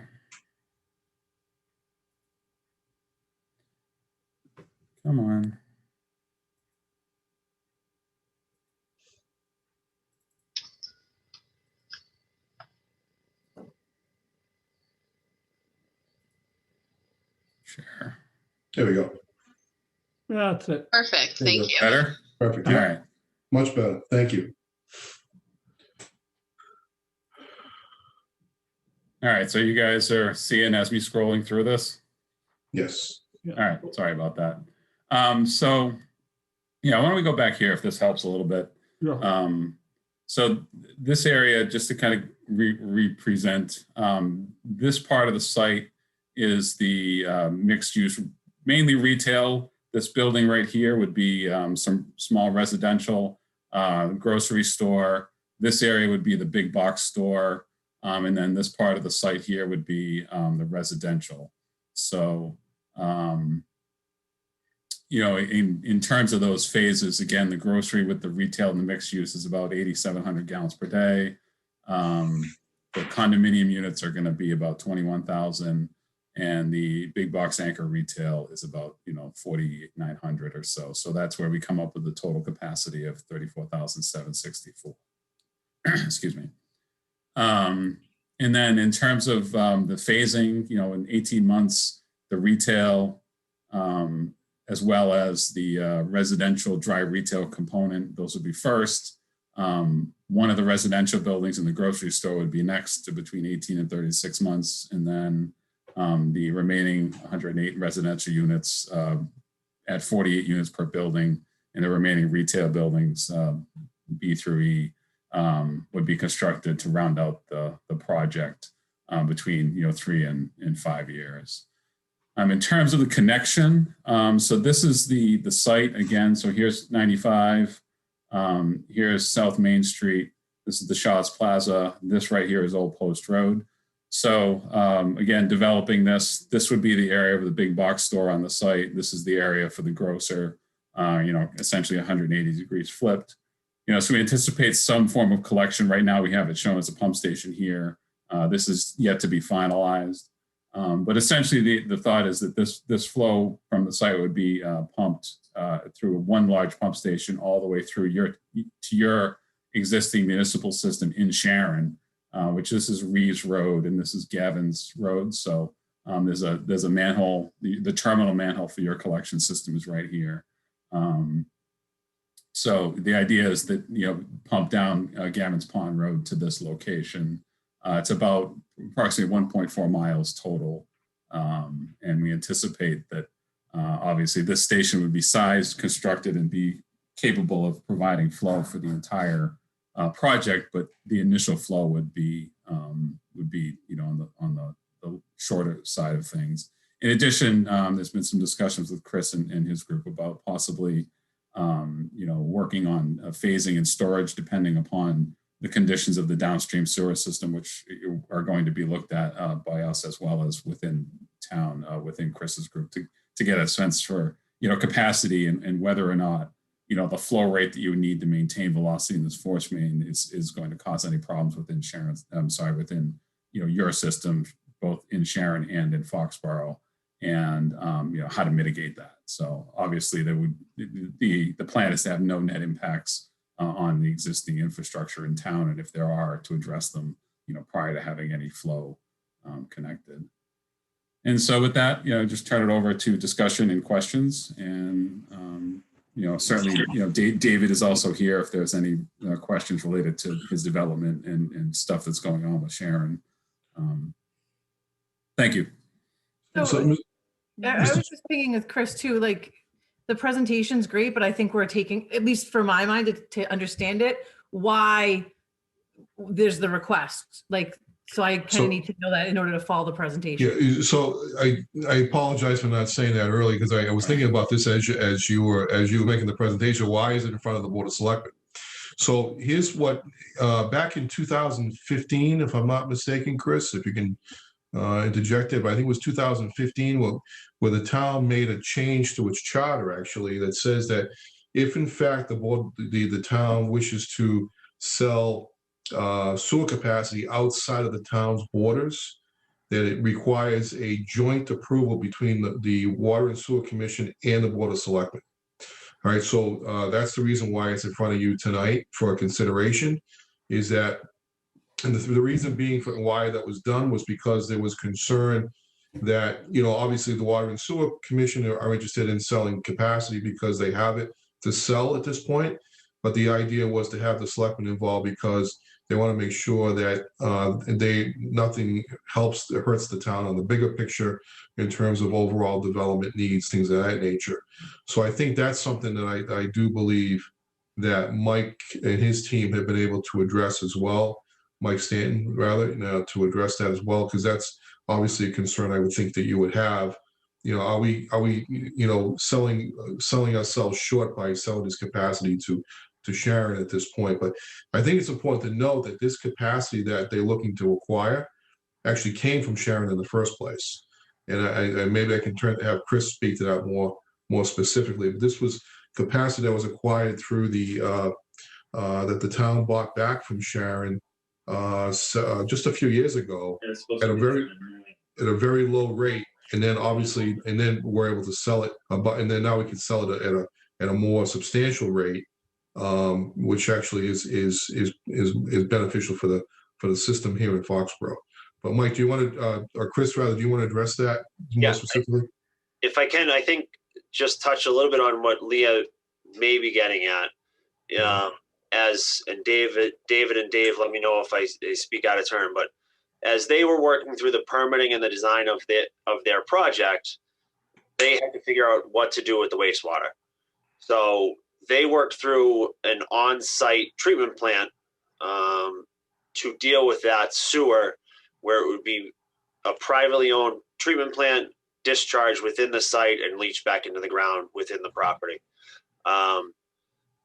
Come on. Sure. There we go. That's it. Perfect. There you Thank you. Better? Perfect. All Yeah. right. Much better. Thank you. All right. So you guys are seeing as me scrolling through this? Yes. All right. Sorry about that. So, yeah, why don't we go back here if this helps a little bit? Yeah. So this area, just to kind of represent, this part of the site is the mixed use, mainly retail. This building right here would be some small residential, grocery store. This area would be the big box store. And then this part of the site here would be the residential. So, you know, in terms of those phases, again, the grocery with the retail and the mixed use is about 8,700 gallons per day. The condominium units are going to be about 21,000, and the big box anchor retail is about 4,900 or so. So that's where we come up with the total capacity of 34,764. Excuse me. And then in terms of the phasing, in 18 months, the retail, as well as the residential dry retail component, those would be first. One of the residential buildings in the grocery store would be next to between 18 and 36 months. And then the remaining 108 residential units at 48 units per building, and the remaining retail buildings, B through E, would be constructed to round out the project between 3 and 5 years. In terms of the connection, so this is the site again. So here's 95. Here's South Main Street. This is the Shaw's Plaza. This right here is Old Post Road. So again, developing this would be the area of the big box store on the site. This is the area for the grocer, essentially 180 degrees flipped. So we anticipate some form of collection. Right now we have it shown as a pump station here. This is yet to be finalized. But essentially the thought is that this flow from the site would be pumped through one large pump station all the way through to your existing municipal system in Sharon, which this is Reeves Road and this is Gavin's Road. So there's a manhole, the terminal manhole for your collection system is right here. So the idea is that, pump down Gavin's Pond Road to this location. It's about approximately 1.4 miles total. And we anticipate that obviously this station would be sized, constructed, and be capable of providing flow for the entire project, but the initial flow would be on the shorter side of things. In addition, there's been some discussions with Chris and his group about possibly working on phasing and storage depending upon the conditions of the downstream sewer system, which are going to be looked at by us as well as within town, within Chris's group, to get a sense for capacity and whether or not the flow rate that you would need to maintain velocity in this force main is going to cause any problems within within your system, both in Sharon and in Foxborough, and how to mitigate that. So obviously there would the plan is to have no net impacts on the existing infrastructure in town, and if there are, to address them prior to having any flow connected. And so with that, just turn it over to discussion and questions. And certainly David is also here if there's any questions related to his development and stuff that's going on with Sharon. Thank you. So, I was just thinking with Chris too, like the presentation's great, but I think we're taking, at least for my mind, to understand it, why there's the request. Like, so I kind of need to know that in order to follow the presentation. Yeah, so I apologize for not saying that early, because I was thinking about this as you were making the presentation. Why is it in front of the Board of Selectmen? So here's what, back in 2015, if I'm not mistaken, Chris, if you can interject it, but I think it was 2015 where the town made a change to its charter, actually, that says that if in fact the town wishes to sell sewer capacity outside of the town's borders, that it requires a joint approval between the Water and Sewer Commission and the Board of Selectmen. All right, so that's the reason why it's in front of you tonight for consideration, is that, and the reason being for why that was done was because there was concern that, obviously the Water and Sewer Commission are interested in selling capacity because they have it to sell at this point. But the idea was to have the selectmen involved because they want to make sure that nothing hurts the town on the bigger picture in terms of overall development needs, things of that nature. So I think that's something that I do believe that Mike and his team have been able to address as well. Mike Stanton, rather, to address that as well, because that's obviously a concern I would think that you would have. Are we selling ourselves short by selling this capacity to Sharon at this point? But I think it's important to note that this capacity that they're looking to acquire actually came from Sharon in the first place. And maybe I can have Chris speak to that more specifically. But this was capacity that was acquired through that the town bought back from Sharon just a few years ago at a very low rate, and then obviously, we're able to sell it, and then now we can sell it at a more substantial rate, which actually is beneficial for the system here in Foxborough. But Mike, do you want to, or Chris rather, do you want to address that more specifically? If I can, I think just touch a little bit on what Leah may be getting at. And David and Dave, let me know if I speak out of turn, but as they were working through the permitting and the design of their project, they had to figure out what to do with the wastewater. So they worked through an on-site treatment plant to deal with that sewer, where it would be a privately owned treatment plant, discharge within the site and leach back into the ground within the property.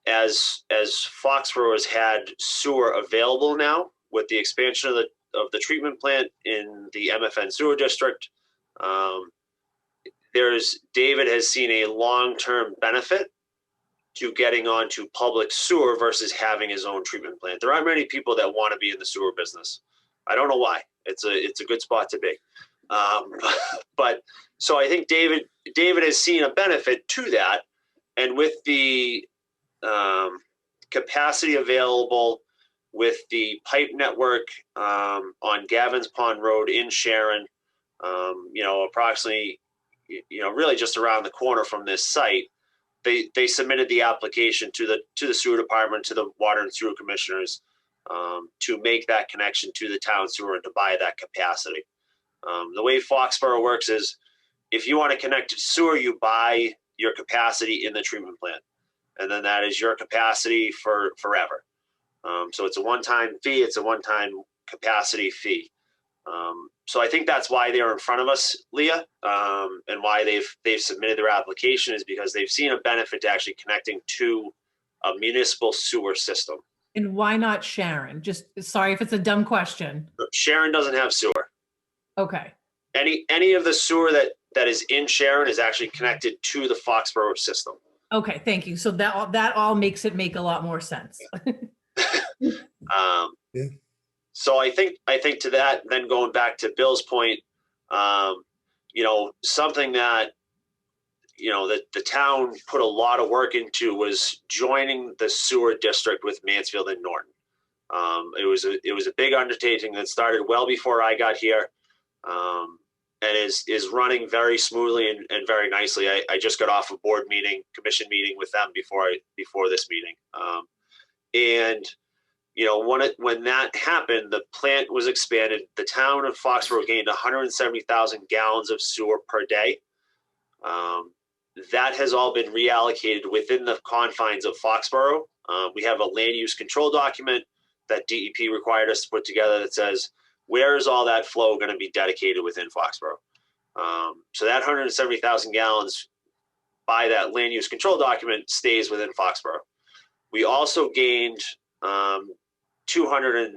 As Foxborough has had sewer available now with the expansion of the treatment plant in the MFN sewer district, David has seen a long-term benefit to getting onto public sewer versus having his own treatment plant. There aren't many people that want to be in the sewer business. I don't know why. It's a good spot to be. But so I think David has seen a benefit to that, and with the capacity available with the pipe network on Gavin's Pond Road in Sharon, approximately, really just around the corner from this site, they submitted the application to the sewer department, to the water and sewer commissioners, to make that connection to the town sewer and to buy that capacity. The way Foxborough works is, if you want to connect to sewer, you buy your capacity in the treatment plant. and then that is your capacity for forever. So it's a one-time fee. It's a one-time capacity fee. So I think that's why they're in front of us, Leah, and why they've submitted their application is because they've seen a benefit to actually connecting to a municipal sewer system. And why not Sharon? Just sorry if it's a dumb question. Sharon doesn't have sewer. Okay. Any of the sewer that is in Sharon is actually connected to the Foxborough system. Okay, thank you. So that all makes it make a lot more sense. Yeah. So I think to that, then going back to Bill's point, something that, that the town put a lot of work into was joining the sewer district with Mansfield and Norton. It was a big undertaking that started well before I got here, and is running very smoothly and very nicely. I just got off a commission meeting with them before this meeting, and when that happened, the plant was expanded. The town of Foxborough gained 170,000 gallons of sewer per day. That has all been reallocated within the confines of Foxborough. We have a land use control document that DEP required us to put together that says, where is all that flow going to be dedicated within Foxborough? So that 170,000 gallons by that land use control document stays within Foxborough. We also gained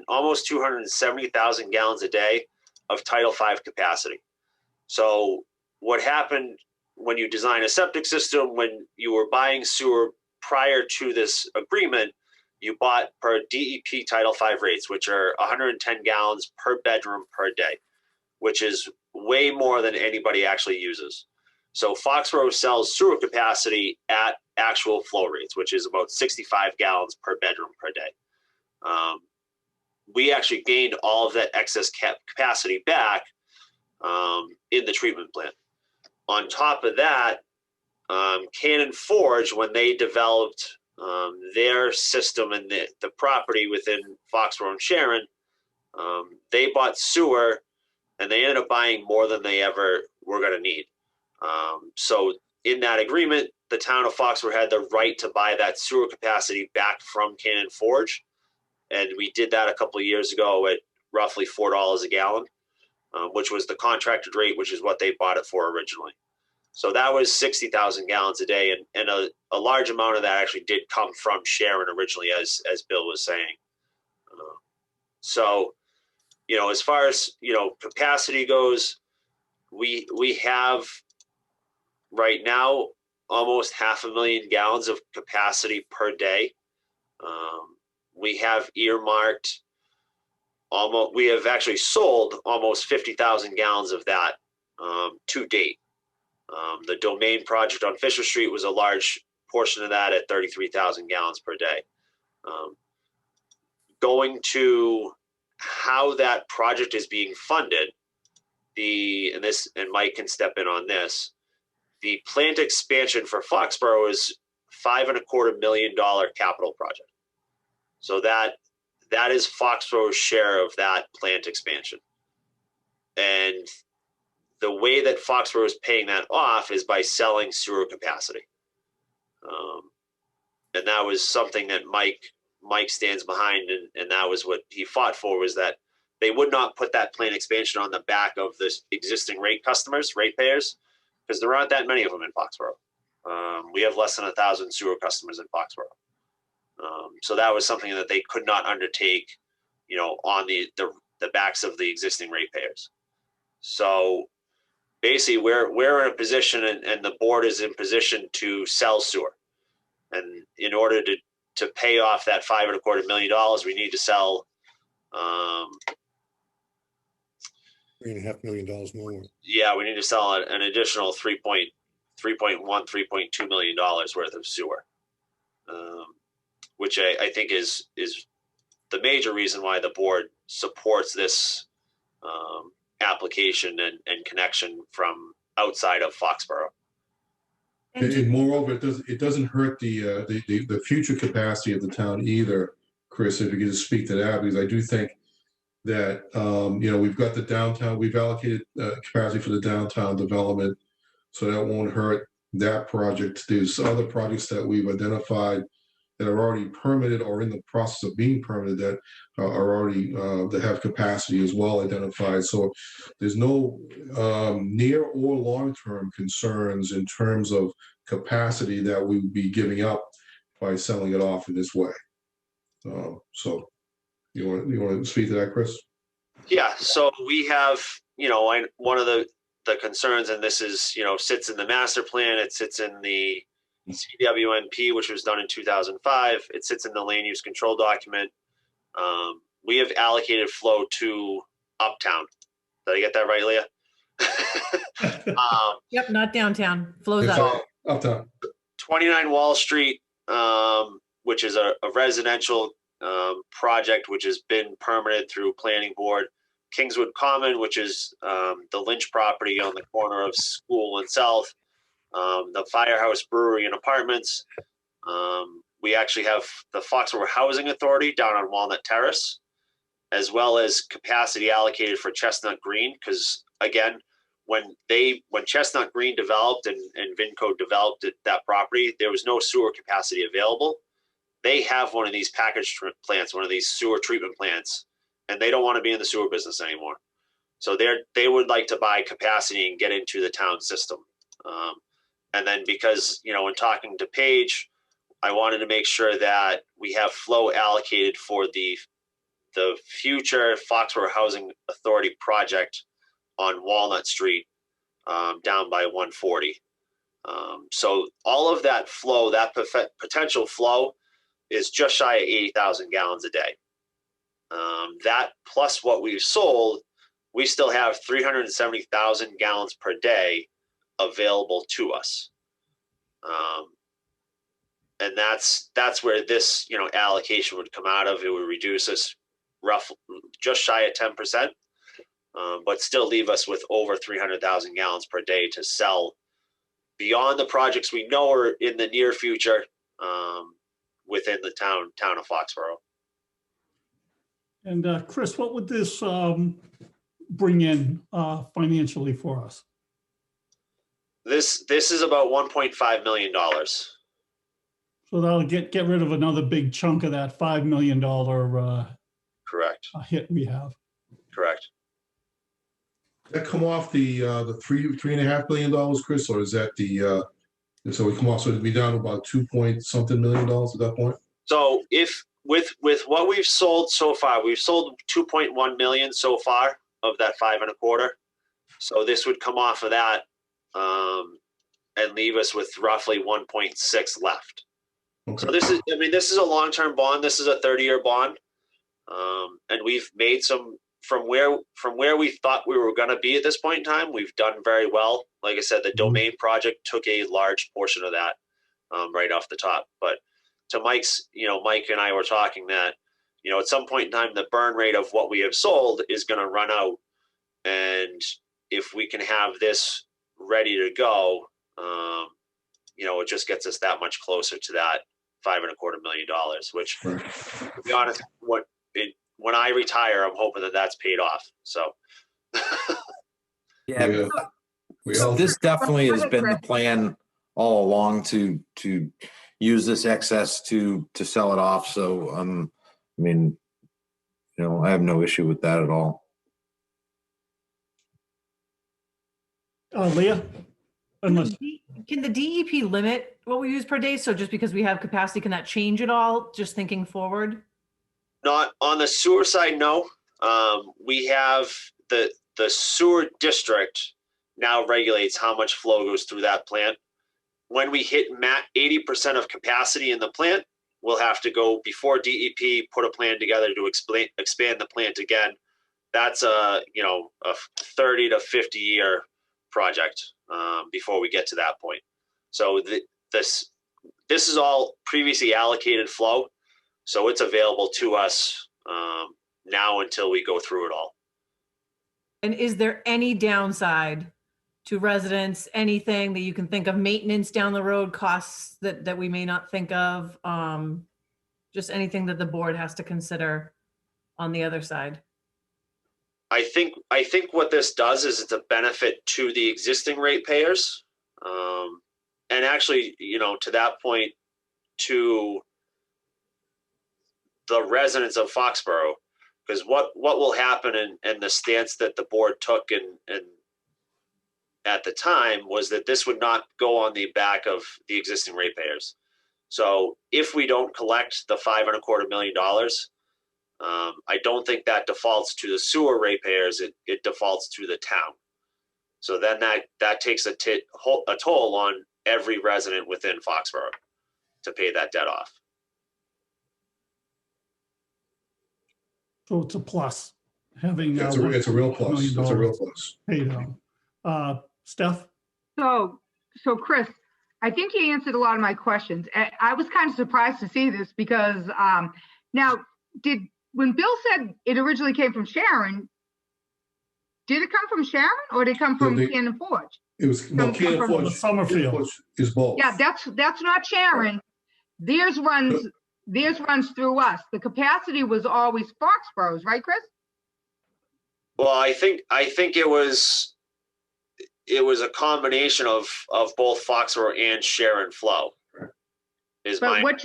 almost 270,000 gallons a day of Title V capacity. So what happened when you design a septic system, when you were buying sewer prior to this agreement, you bought per DEP Title V rates, which are 110 gallons per bedroom per day, which is way more than anybody actually uses. So Foxborough sells sewer capacity at actual flow rates, which is about 65 gallons per bedroom per day. We actually gained all of that excess capacity back in the treatment plant. On top of that, Cannon Forge, when they developed their system and the property within Foxborough and Sharon, they bought sewer and they ended up buying more than they ever were going to need. So in that agreement, the town of Foxborough had the right to buy that sewer capacity back from Cannon Forge. And we did that a couple of years ago at roughly $4 a gallon, which was the contracted rate, which is what they bought it for originally. So that was 60,000 gallons a day. And a large amount of that actually did come from Sharon originally, as Bill was saying. So, as far as, capacity goes, we have right now almost 500,000 gallons of capacity per day. We have earmarked we have actually sold almost 50,000 gallons of that to date. The Domain project on Fisher Street was a large portion of that at 33,000 gallons per day. Going to how that project is being funded, and Mike can step in on this, the plant expansion for Foxborough is $5.25 million capital project. So that is Foxborough's share of that plant expansion. And the way that Foxborough is paying that off is by selling sewer capacity. And that was something that Mike stands behind, and that was what he fought for, was that they would not put that plant expansion on the back of the existing ratepayers, because there aren't that many of them in Foxborough. We have less than 1,000 sewer customers in Foxborough. So that was something that they could not undertake, on the backs of the existing ratepayers. So basically, we're in a position, and the board is in position to sell sewer. And in order to pay off that $5.25 million, we need to sell $3.5 million more. Yeah, we need to sell an additional $3.2 million worth of sewer, which I think is the major reason why the board supports this application and connection from outside of Foxborough. And moreover, it doesn't hurt the future capacity of the town either, Chris, if you could just speak to that, because I do think that, we've got the downtown, we've allocated capacity for the downtown development, so that won't hurt that project. There's other projects that we've identified that are already permitted or in the process of being permitted that are already that have capacity as well identified. So there's no near or long-term concerns in terms of capacity that we would be giving up by selling it off in this way. So you want to speak to that, Chris? Yeah, so we have, one of the concerns, and this is, sits in the master plan, it sits in the CWNP, which was done in 2005. It sits in the land use control document. We have allocated flow to Uptown. Did I get that right, Leah? Yep, not downtown. Flows So, up. Uptown. 29 Wall Street, which is a residential project which has been permitted through planning board. Kingswood Common, which is the Lynch property on the corner of School and South. The Firehouse Brewery and Apartments. We actually have the Foxborough Housing Authority down on Walnut Terrace, as well as capacity allocated for Chestnut Green. Because again, when Chestnut Green developed and Vinco developed that property, there was no sewer capacity available. They have one of these package plants, one of these sewer treatment plants, and they don't want to be in the sewer business anymore. So they would like to buy capacity and get into the town system. And then because, in talking to Paige, I wanted to make sure that we have flow allocated for the future Foxborough Housing Authority project on Walnut Street, down by 140. So all of that flow, that potential flow is just shy of 80,000 gallons a day. That plus what we've sold, we still have 370,000 gallons per day available to us. And that's where this, allocation would come out of. It would reduce us roughly just shy of 10%, but still leave us with over 300,000 gallons per day to sell beyond the projects we know are in the near future, within the town of Foxborough. And Chris, what would this bring in financially for us? This is about $1.5 million. So that'll get rid of another big chunk of that $5 million Correct. Hit we have. Correct. Does that come off the $3.5 million, Chris, or is that the so we come off, so it'd be down to about $2-point-something million at that point? So if with what we've sold so far, we've sold 2.1 million so far of that 5.25. So this would come off of that and leave us with roughly 1.6 left. Okay. So this is a long-term bond. This is a 30-year bond, and we've made some from where we thought we were going to be at this point in time. We've done very well. Like I said, the domain project took a large portion of that right off the top. But to Mike's, Mike and I were talking that, at some point in time, the burn rate of what we have sold is going to run out, and if we can have this ready to go, it just gets us that much closer to that $5.25 million, which, to be honest, when I retire, I'm hoping that that's paid off. So, Yeah, so this definitely has been the plan all along to use this excess to sell it off. So, I have no issue with that at all. Leah? Unless Can the DEP limit what we use per day? So just because we have capacity, can that change at all? Just thinking forward? not on the sewer side, no. We have the sewer district now regulates how much flow goes through that plant. When we hit 80% of capacity in the plant, we'll have to go before DEP put a plan together to expand the plant again. That's a 30 to 50 year project before we get to that point. So this is all previously allocated flow, so it's available to us now until we go through it all. And is there any downside to residents, anything that you can think of, maintenance down the road, costs that we may not think of, just anything that the board has to consider on the other side? I think what this does is it's a benefit to the existing ratepayers, actually, you know, to that point, to the residents of Foxborough, because what will happen and the stance that the board took and at the time was that this would not go on the back of the existing ratepayers. So if we don't collect the $5.25 million, I don't think that defaults to the sewer ratepayers. It defaults to the town. So then that takes a toll on every resident within Foxborough to pay that debt off. So it's a plus, having. It's a real plus. It's a real plus. Paid on. Steph? So Chris, I think you answered a lot of my questions. I was kind of surprised to see this because now, when Bill said it originally came from Sharon, did it come from Sharon or did it come from Cannon Forge? It was Cannon Forge. Summerfield is both. Yeah, that's not Sharon. Theirs runs through us. The capacity was always Foxborough's, right, Chris? Well, I think it was a combination of both Foxborough and Sharon flow. But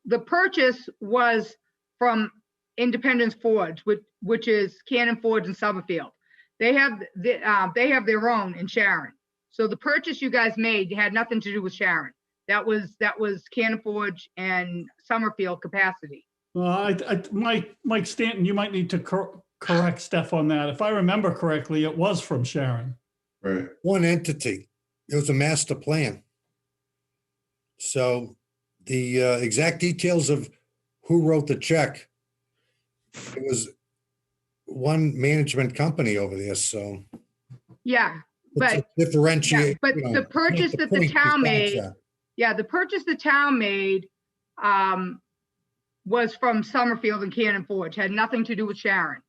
the purchase was from Independence Forge, which is Cannon Forge and Summerfield. They have their own in Sharon. So the purchase you guys made had nothing to do with Sharon. That was Cannon Forge and Summerfield capacity. Mike Stanton, you might need to correct Steph on that. If I remember correctly, it was from Sharon. Right. One entity. It was a master plan. So the exact details of who wrote the check, it was one management company over there. So yeah, but differentiate. Yeah, but the purchase that the town made. Yeah, the purchase the town made was from Summerfield and Cannon Forge. Had nothing to do with Sharon.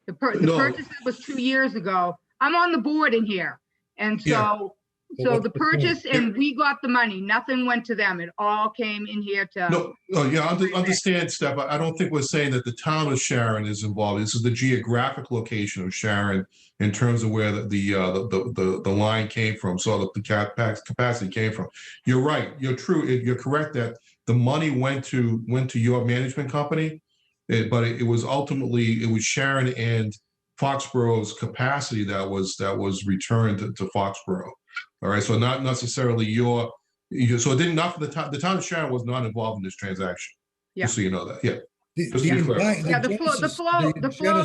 The purchase that was 2 years ago. I'm on the board in here, and so the purchase and we got the money. Nothing went to them. It all came in here to. Understand, Steph. I don't think we're saying that the town of Sharon is involved. This is the geographic location of Sharon in terms of where the line came from. So the capacity came from. You're right. You're true. You're correct that the money went to your management company, but it was ultimately Sharon and Foxborough's capacity that was returned to Foxborough. All right, so not necessarily so it didn't. The town of Sharon was not involved in this transaction. Yeah. Just so you know that. Yeah. The flow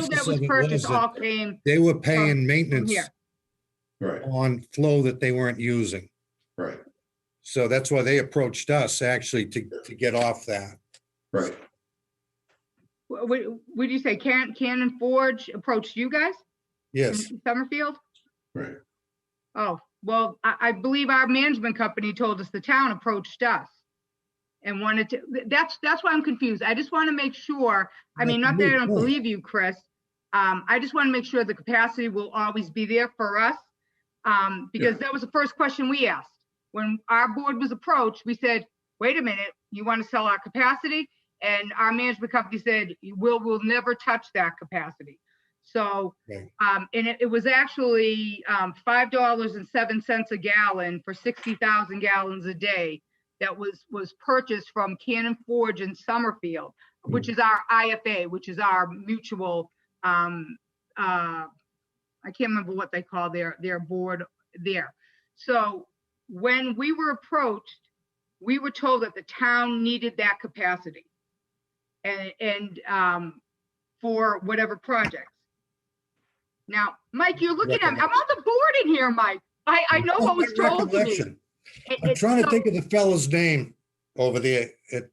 that was purchased all came. They were paying maintenance right on flow that they weren't using. Right. So that's why they approached us actually to get off that. Right. Would you say Cannon Forge approached you guys? Yes. In Summerfield? Right. Oh, well, I believe our management company told us the town approached us and wanted to, that's why I'm confused. I just want to make sure, I mean, not that I don't believe you, Chris. I just want to make sure the capacity will always be there for us. Because that was the first question we asked. When our board was approached, we said, wait a minute, you want to sell our capacity? And our management company said, we'll never touch that capacity. So, and it was actually $5.07 a gallon for 60,000 gallons a day that was purchased from Cannon Forge in Summerfield, which is our IFA, which is our mutual, I can't remember what they call their board there. So when we were approached, we were told that the town needed that capacity and for whatever projects. Now, Mike, you're looking at me. I'm on the board in here, Mike. I know what was told to me. I'm trying to think of the fellow's name over there at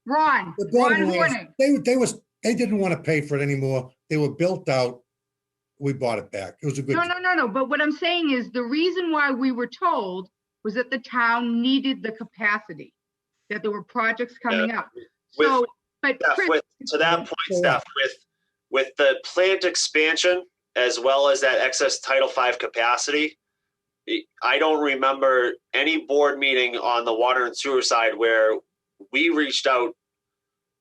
Ron Horning. They didn't want to pay for it anymore. They were built out. We bought it back. It was a good. No. But what I'm saying is the reason why we were told was that the town needed the capacity, that there were projects coming up. So, but Chris, to that point, Steph, with the plant expansion as well as that excess Title V capacity, I don't remember any board meeting on the water and sewer side where we reached out.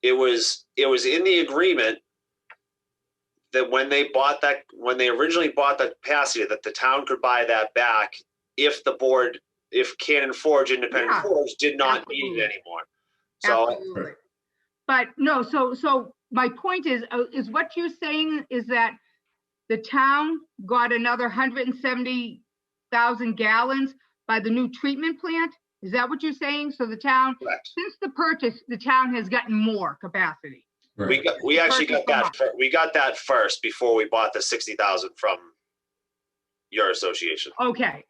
It was in the agreement that when they originally bought that capacity, that the town could buy that back if the board if Cannon Forge, Independent Yeah, Forge did not need absolutely. it anymore. So Absolutely. But no, so my point is what you're saying is that the town got another 170,000 gallons by the new treatment plant? Is that what you're saying? So the town, correct. since the purchase, the town has gotten more capacity. We actually got that. We got that first before we bought the 60,000 from your association. Okay.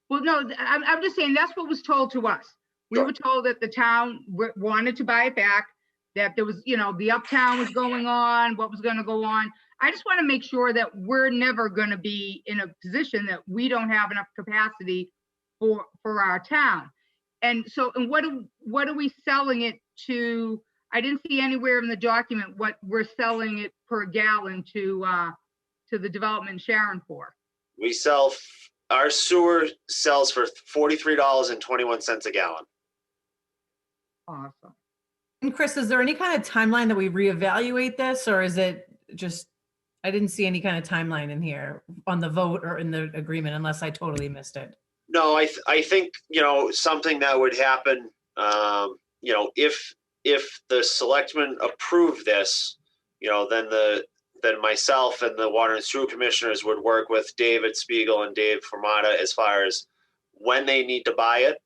Well, no, I'm just saying that's what was told to us. We were told that the town wanted to buy it back, that there was, the uptown was going on, what was going to go on. I just want to make sure that we're never going to be in a position that we don't have enough capacity for our town. And so, and what are we selling it to? I didn't see anywhere in the document what we're selling it per gallon to the Development-SHARON for. We sell, our sewer sells for $43.21 a gallon. Awesome. And Chris, is there any kind of timeline that we reevaluate this, or is it just, I didn't see any kind of timeline in here on the vote or in the agreement, unless I totally missed it. No, I think, something that would happen, if the selectmen approve this, then myself and the water and sewer commissioners would work with David Spiegel and Dave Fermata as far as when they need to buy it,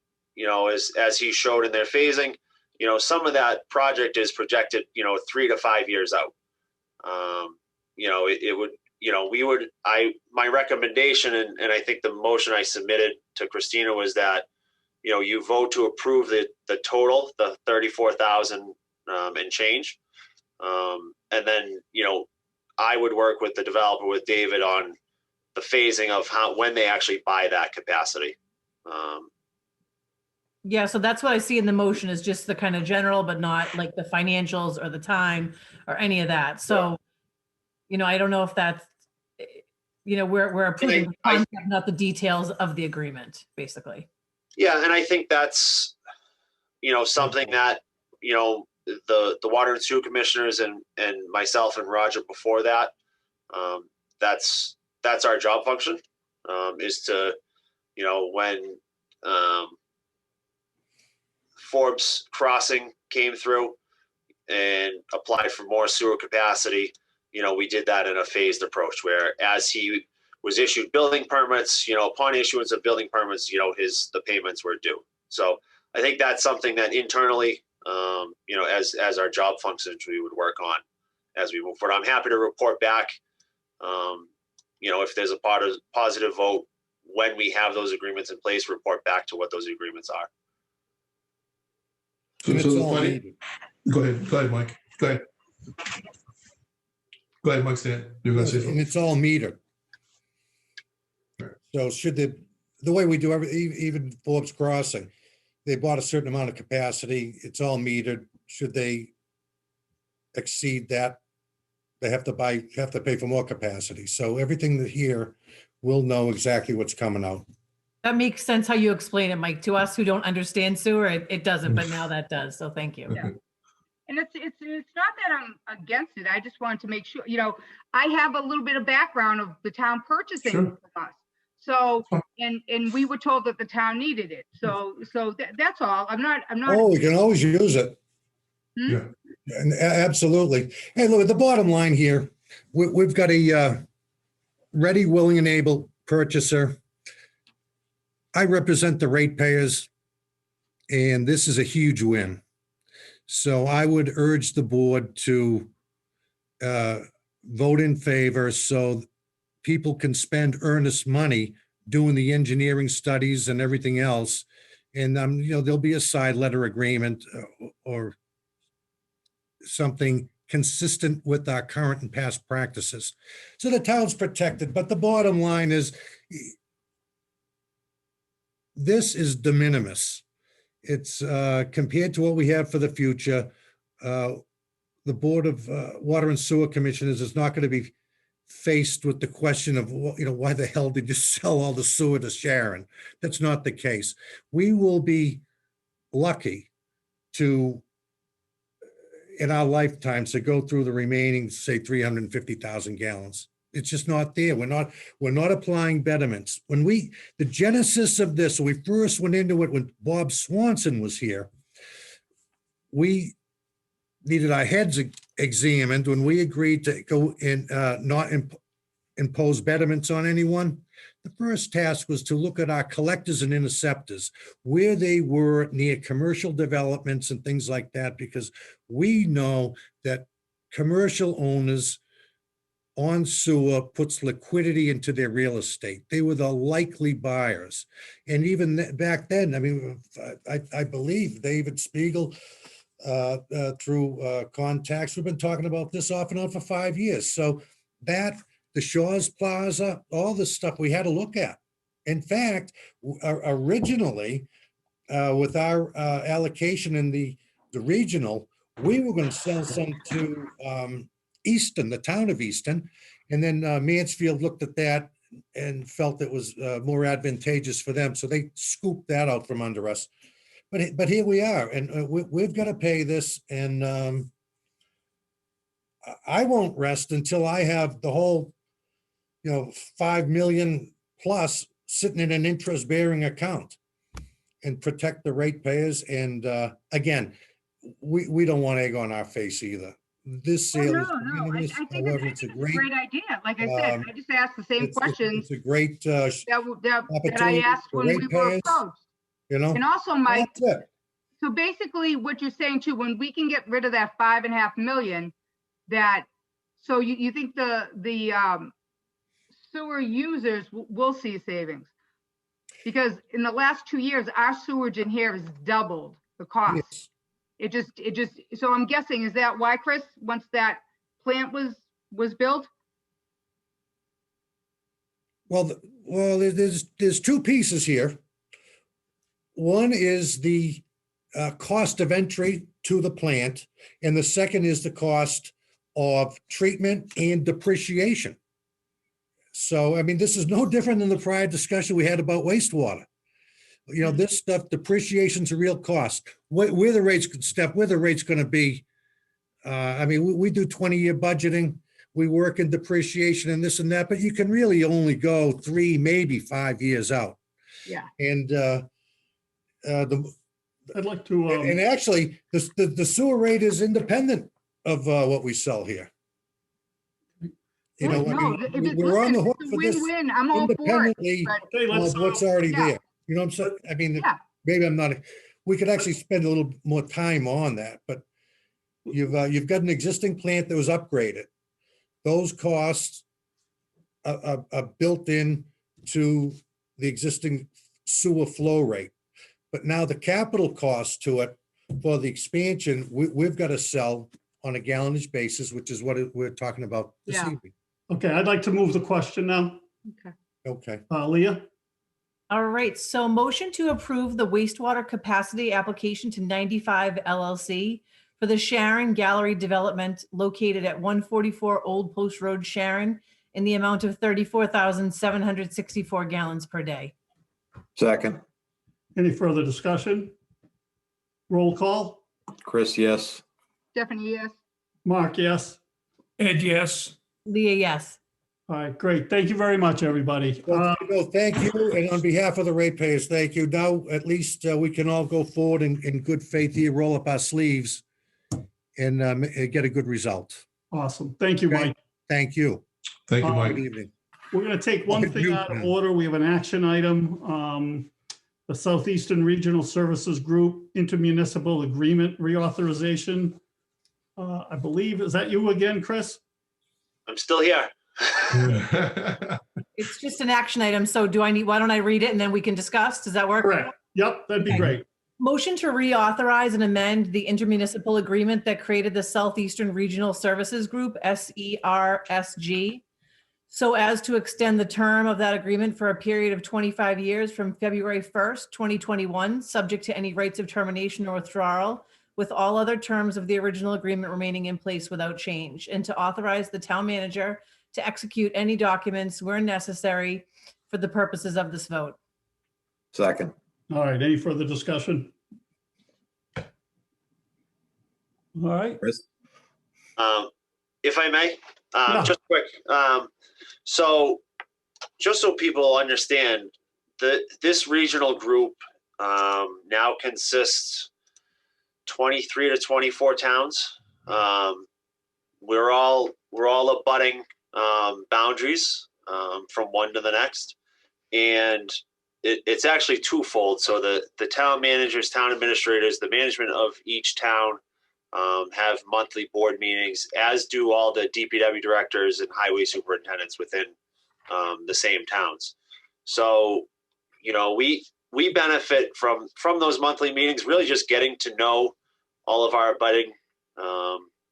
as he showed in their phasing. Some of that project is projected, 3 to 5 years out. It would, my recommendation, and I think the motion I submitted to Christina was that, you vote to approve the total, the 34,000 and change. And then, I would work with the developer, with David, on the phasing of when they actually buy that capacity. Yeah, so that's what I see in the motion, is just the kind of general, but not like the financials or the time or any of that. So, I don't know if that's, we're approving the concept, not the details of the agreement, basically. Yeah, and I think that's, something that, the water and sewer commissioners and myself and Roger before that, that's our job function, is to, when Forbes Crossing came through and applied for more sewer capacity, we did that in a phased approach, where as he was issued building permits, upon issuance of building permits, the payments were due. So I think that's something that internally, as our job functions, we would work on as we move forward. I'm happy to report back, if there's a positive vote, when we have those agreements in place, report back to what those agreements are. So go ahead, Mike. Go ahead, Mike. Stan, you're going to say something. And it's all metered. So should the way we do even Forbes Crossing, they bought a certain amount of capacity. It's all metered. Should they exceed that, they have to pay for more capacity. So everything that here will know exactly what's coming out. That makes sense how you explain it, Mike. To us who don't understand sewer, it doesn't, but now that does. So thank you. Yeah. And it's not that I'm against it. I just wanted to make sure, I have a little bit of background of the town purchasing from us. So, and we were told that the town needed it. So that's all. I'm not. Oh, we can always use it. Yeah. And absolutely. Hey, look, at the bottom line here, we've got a ready, willing, and able purchaser. I represent the ratepayers, and this is a huge win. So I would urge the board to vote in favor so people can spend earnest money doing the engineering studies and everything else. And, there'll be a side letter agreement or something consistent with our current and past practices. So the town's protected. But the bottom line is, this is de minimis. It's compared to what we have for the future. The Board of Water and Sewer Commissioners is not going to be faced with the question of, why the hell did you sell all the sewer to Sharon? That's not the case. We will be lucky to, in our lifetimes, to go through the remaining, say, 350,000 gallons. It's just not there. We're not applying betterments. The genesis of this, when we first went into it, when Bob Swanson was here, we needed our heads examined when we agreed to go and not impose betterments on anyone. The first task was to look at our collectors and interceptors, where they were near commercial developments and things like that, because we know that commercial owners on sewer puts liquidity into their real estate. They were the likely buyers. And even back then, I mean, I believe David Spiegel, through contacts, we've been talking about this off and on for 5 years. So that, the Shaw's Plaza, all this stuff we had to look at. In fact, originally, with our allocation in the regional, we were going to sell some to Easton, the town of Easton, and then Mansfield looked at that and felt it was more advantageous for them, so they scooped that out from under us. But here we are, and we've got to pay this, and I won't rest until I have the whole, 5 million plus sitting in an interest-bearing account and protect the ratepayers. And again, we don't want egg on our face either. This sale is I think however, it's a great idea. Like I said, I just asked the same questions it's a great that I asked when we were approached. And also, Mike, so basically what you're saying too, when we can get rid of that 5.5 million, so you think the sewer users will see savings? Because in the last 2 years, our sewage in here has doubled the cost. Yes. It just, so I'm guessing, is that why, Chris, once that plant was built? Well, there's two pieces here. One is the cost of entry to the plant, and the second is the cost of treatment and depreciation. So, I mean, this is no different than the prior discussion we had about wastewater. This stuff, depreciation's a real cost. Where the rates could step, where the rate's going to be. I mean, we do 20-year budgeting. We work in depreciation and this and that, but you can really only go 3, maybe 5 years out. Yeah. And I'd like to. And actually, the sewer rate is independent of what we sell here. We're on the hook for this win-win. I'm all for it. Of what's already there. You know what I'm saying? I mean, maybe I'm not. We could actually spend a little more time on that, but you've got an existing plant that was upgraded. Those costs are built in to the existing sewer flow rate. But now the capital cost to it for the expansion, we've got to sell on a gallonage basis, which is what we're talking about this evening. Okay, I'd like to move the question now. Okay. Leah? All right, so motion to approve the wastewater capacity application to 95 LLC for the Sharon Gallery development located at 144 Old Post Road, Sharon, in the amount of 34,764 gallons per day. Second. Any further discussion? Roll call. Chris, yes. Stephanie, yes. Mark, yes. Ed, yes. Leah, yes. All right, great. Thank you very much, everybody. Thank you. And on behalf of the ratepayers, thank you. Now, at least we can all go forward in good faith here, roll up our sleeves and get a good result. Awesome. Thank you, Mike. Thank you. Thank you, Mike. Good evening. We're going to take one thing out of order. We have an action item. The Southeastern Regional Services Group Intermunicipal Agreement Reauthorization. I believe, is that you again, Chris? I'm still here. It's just an action item. So why don't I read it and then we can discuss? Does that work? Correct. Yep, that'd be great. Motion to reauthorize and amend the intermunicipal agreement that created the Southeastern Regional Services Group, SERSG, so as to extend the term of that agreement for a period of 25 years from February 1st, 2021, subject to any rights of termination or withdrawal, with all other terms of the original agreement remaining in place without change, and to authorize the town manager to execute any documents where necessary for the purposes of this vote. Second. All right, any further discussion? All right. Chris? If I may, Yeah. Just quick. So just so people understand, this regional group now consists 23 to 24 towns. We're all abutting boundaries from one to the next, and it's actually twofold. So the town managers, town administrators, the management of each town have monthly board meetings, as do all the DPW directors and highway superintendents within the same towns. So, you know, we benefit from those monthly meetings, really just getting to know all of our budding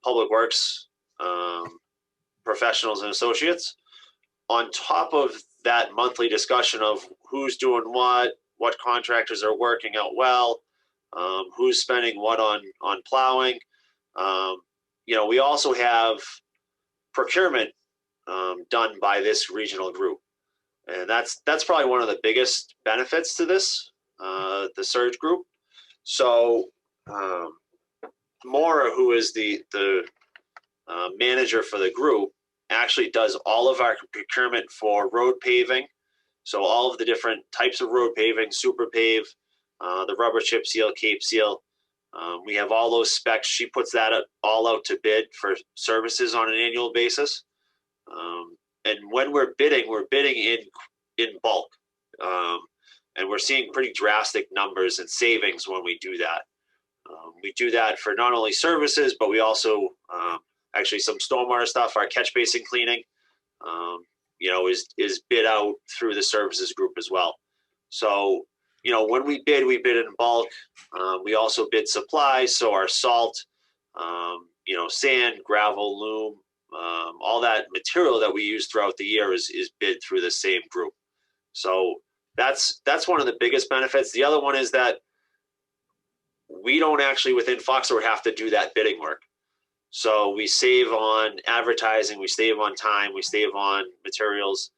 public works professionals and associates. On top of that monthly discussion of who's doing what contractors are working out well, who's spending what on plowing. You know, we also have procurement done by this regional group. And that's probably one of the biggest benefits to this, the surge group. So Maura, who is the manager for the group, actually does all of our procurement for road paving. So all of the different types of road paving, super pave, the rubber chip seal, cape seal. We have all those specs. She puts that all out to bid for services on an annual basis. And when we're bidding in bulk. And we're seeing pretty drastic numbers and savings when we do that. We do that for not only services, but we also actually some stormwater stuff, our catch basin cleaning, you know, is bid out through the services group as well. So, you know, when we bid in bulk. We also bid supplies, so our salt, you know, sand, gravel, loom, all that material that we use throughout the year is bid through the same group. So that's one of the biggest benefits. The other one is that we don't actually within Foxborough have to do that bidding work. So we save on advertising, we save on time, we save on materials,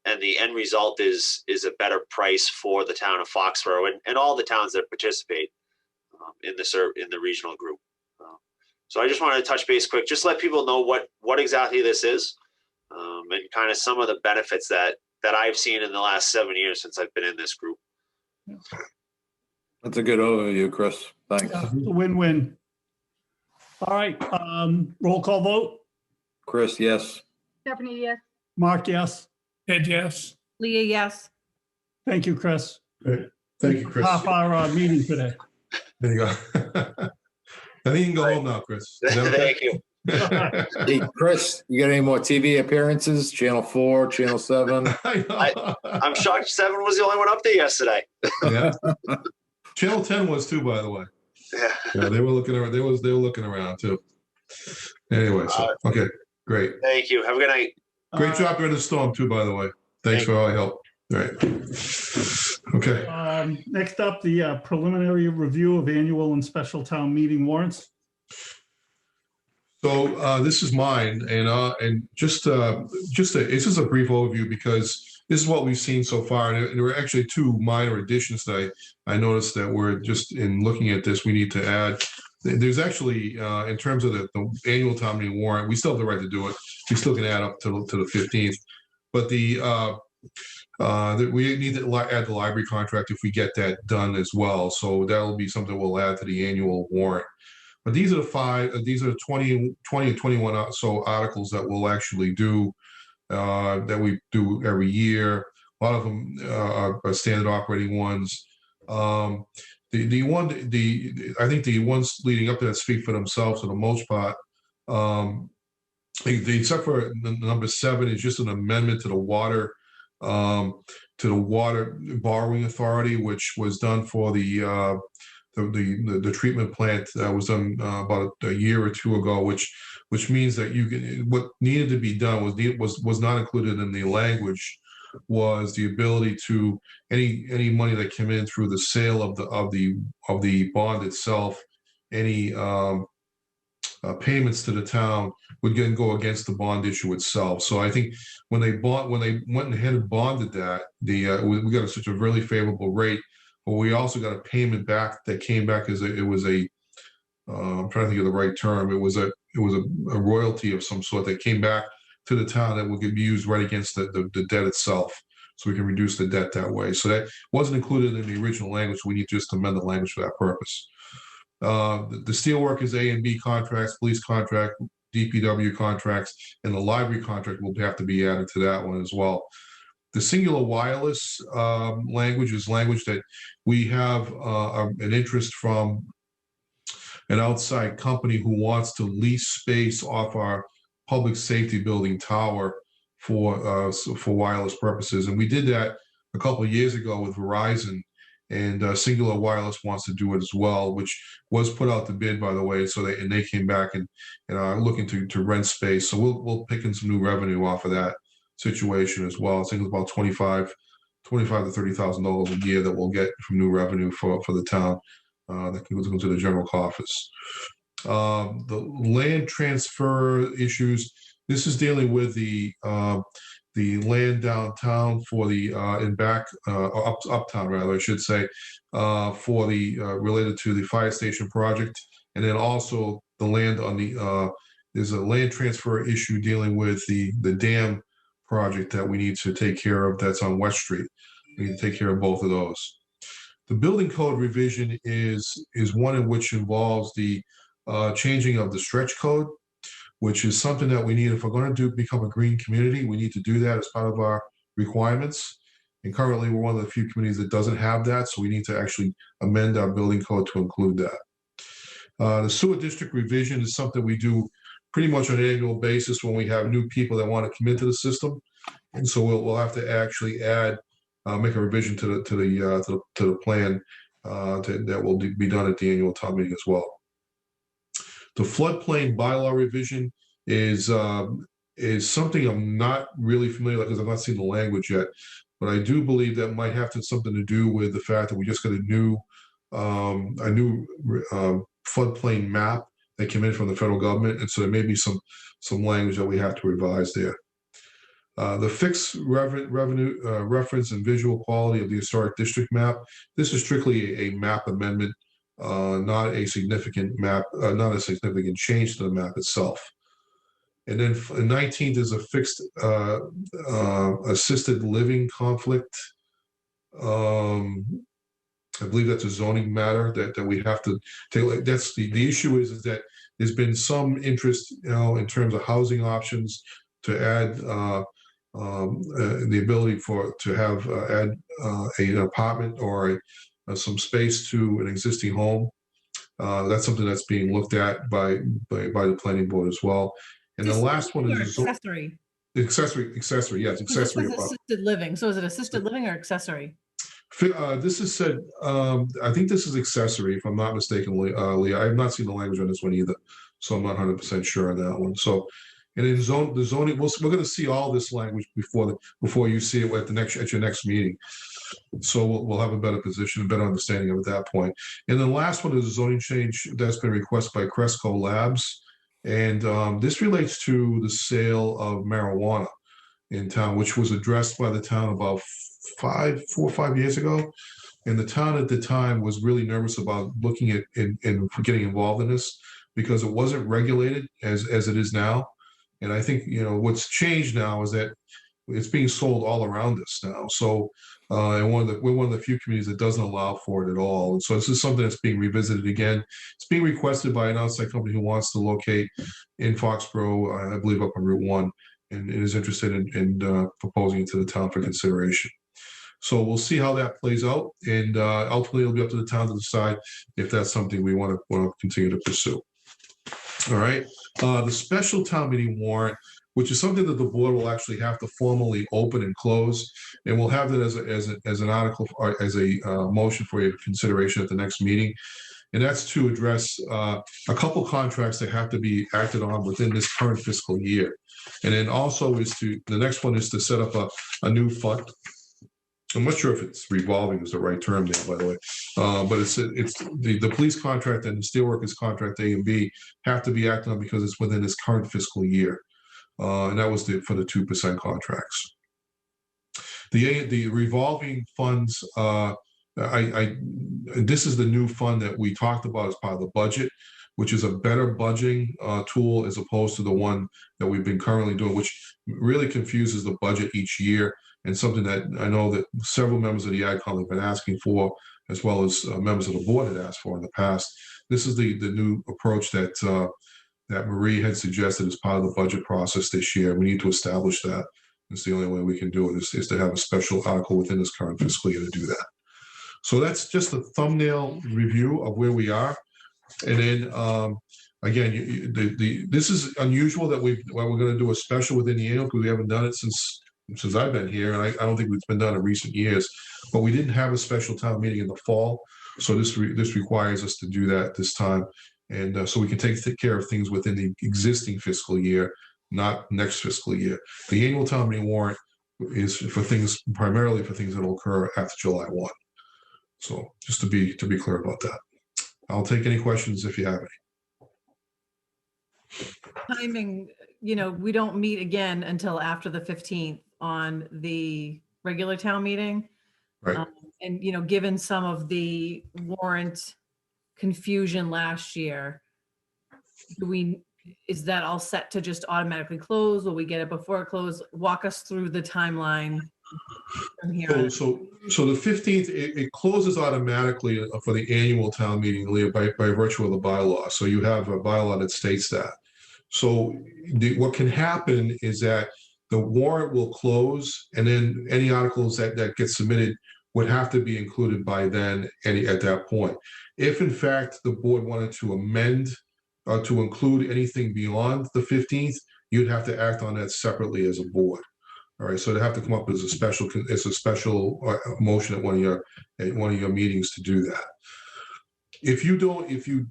and the end result is a better price for the town of Foxborough and all the towns that participate in the regional group. So I just wanted to touch base quick, just let people know what exactly this is, and kind of some of the benefits that I've seen in the last 7 years since I've been in this group. That's a good overview, Chris. Thanks. Yeah, it's a win-win. All right, roll call vote. Chris, yes. Stephanie, yes. Mark, yes. Ed, yes. Leah, yes. Thank you, Chris. Great. Thank you, Chris. Half our meeting today. There you go. I think you can go home now, Chris. Is that okay? Thank you. Hey, Chris, you got any more TV appearances? Channel 4, Channel 7? I'm shocked 7 was the only one up there yesterday. Yeah. Channel 10 was too, by the way. Yeah, they were looking around. They were looking around too. Anyway, so okay, great. Thank you. Have a good night. Great job during the storm too, by the way. Thanks for all your help. All right. Okay. Next up, the preliminary review of annual and special town meeting warrants. So this is mine, and just this is a brief overview because this is what we've seen so far. And there were actually 2 minor additions that I noticed that we're just in looking at this, we need to add. There's actually, in terms of the annual town meeting warrant, we still have the right to do it. We still can add up to the 15th, but we need to add the library contract if we get that done as well. So that'll be something we'll add to the annual warrant. But these are the 20 to 21 so articles that we'll actually do, that we do every year. A lot of them are standard operating ones. I think the ones leading up to that speak for themselves for the most part. Except for number 7 is just an amendment to the water borrowing authority, which was done for the treatment plant that was done about a year or 2 ago, which means that what needed to be done was not included in the language, was the ability to any money that came in through the sale of the bond itself, any payments to the town would then go against the bond issue itself. So I think when they went ahead and bonded that, we got such a really favorable rate. But we also got a payment back that came back as it was a I'm trying to think of the right term. It was a royalty of some sort that came back to the town that would be used right against the debt itself. So we can reduce the debt that way. So that wasn't included in the original language. We need to just amend the language for that purpose. The steelworkers A and B contracts, police contract, DPW contracts, and the library contract will have to be added to that one as well. The singular wireless language is language that we have an interest from an outside company who wants to lease space off our public safety building tower for wireless purposes. And we did that a couple of years ago with Verizon, and Singular Wireless wants to do it as well, which was put out to bid, by the way. So they came back and are looking to rent space. So we'll pick in some new revenue off of that situation as well. I think it's about $25,000 to $30,000 a year that we'll get from new revenue for the town that can go to the general coffers. The land transfer issues. This is dealing with the land downtown for the uptown rather, I should say, for the related to the fire station project, and then also the land on the there's a land transfer issue dealing with the dam project that we need to take care of. That's on West Street. We need to take care of both of those. The building code revision is one in which involves the changing of the stretch code, which is something that we need. If we're going to become a green community, we need to do that as part of our requirements. And currently, we're one of the few communities that doesn't have that, so we need to actually amend our building code to include that. The sewer district revision is something we do pretty much on an annual basis when we have new people that want to come into the system, and so we'll have to actually add, make a revision to the plan that will be done at the annual town meeting as well. The floodplain bylaw revision is something I'm not really familiar with because I've not seen the language yet, but I do believe that might have something to do with the fact that we just got a new floodplain map that came in from the federal government, and so there may be some language that we have to revise there. The fixed revenue reference and visual quality of the historic district map. This is strictly a map amendment. Not a significant map, not a significant change to the map itself. And then 19th is a fixed assisted living conflict. I believe that's a zoning matter that we have to take. That's the issue is that there's been some interest, in terms of housing options to add the ability to have add an apartment or some space to an existing home. That's something that's being looked at by the planning board as well. And the last one is accessory. Accessory, yes, accessory. Assisted living. So is it assisted living or accessory? This is said, I think this is accessory, if I'm not mistaken, Leah. I have not seen the language on this one either, so I'm not 100% sure on that one. So, and in the zoning, we're going to see all this language before you see it at your next meeting. So we'll have a better position, a better understanding of it at that point. And the last one is a zoning change that's been requested by Cresco Labs. And this relates to the sale of marijuana in town, which was addressed by the town about 4 or 5 years ago. And the town at the time was really nervous about looking at and getting involved in this because it wasn't regulated as it is now. And I think, what's changed now is that it's being sold all around us now. So and we're one of the few communities that doesn't allow for it at all. And so this is something that's being revisited again. It's being requested by an outside company who wants to locate in Foxborough, I believe up on Route 1, and is interested in proposing it to the town for consideration. So we'll see how that plays out. And ultimately it'll be up to the town to decide if that's something we want to continue to pursue. All right. The special town meeting warrant, which is something that the board will actually have to formally open and close, and we'll have that as an article or as a motion for your consideration at the next meeting. And that's to address a couple contracts that have to be acted on within this current fiscal year. And then also the next one is to set up a new fund. I'm not sure if it's revolving is the right term there, by the way, but it's the police contract and the steelworkers contract A and B have to be acted on because it's within this current fiscal year. And that was for the 2% contracts. The revolving funds, this is the new fund that we talked about as part of the budget. which is a better budgeting tool as opposed to the one that we've been currently doing, which really confuses the budget each year, and something that I know that several members of the AdCom have been asking for, as well as members of the board had asked for in the past. This is the new approach that that Marie had suggested as part of the budget process this year. We need to establish that. It's the only way we can do it is to have a special article within this current fiscal year to do that. So that's just a thumbnail review of where we are. And then again, this is unusual that we're going to do a special within the annual, because we haven't done it since I've been here, and I don't think it's been done in recent years. But we didn't have a special town meeting in the fall, so this requires us to do that this time, and so we can take care of things within the existing fiscal year, not next fiscal year. The annual town meeting warrant is for things, primarily for things that will occur after July 1. So just to be clear about that. I'll take any questions if you have any. Timing, you know, we don't meet again until after the 15th on the regular town meeting. Right. And, you know, given some of the warrant confusion last year, is that all set to just automatically close? Will we get it before it closes? Walk us through the timeline from here. So the 15th, it closes automatically for the annual town meeting, Leah, by virtue of the bylaw. So you have a bylaw that states that. So what can happen is that the warrant will close, and then any articles that get submitted would have to be included by then at that point. If in fact the board wanted to amend to include anything beyond the 15th, you'd have to act on that separately as a board. All right, so they have to come up as a special motion at one of your meetings to do that. If you don't, you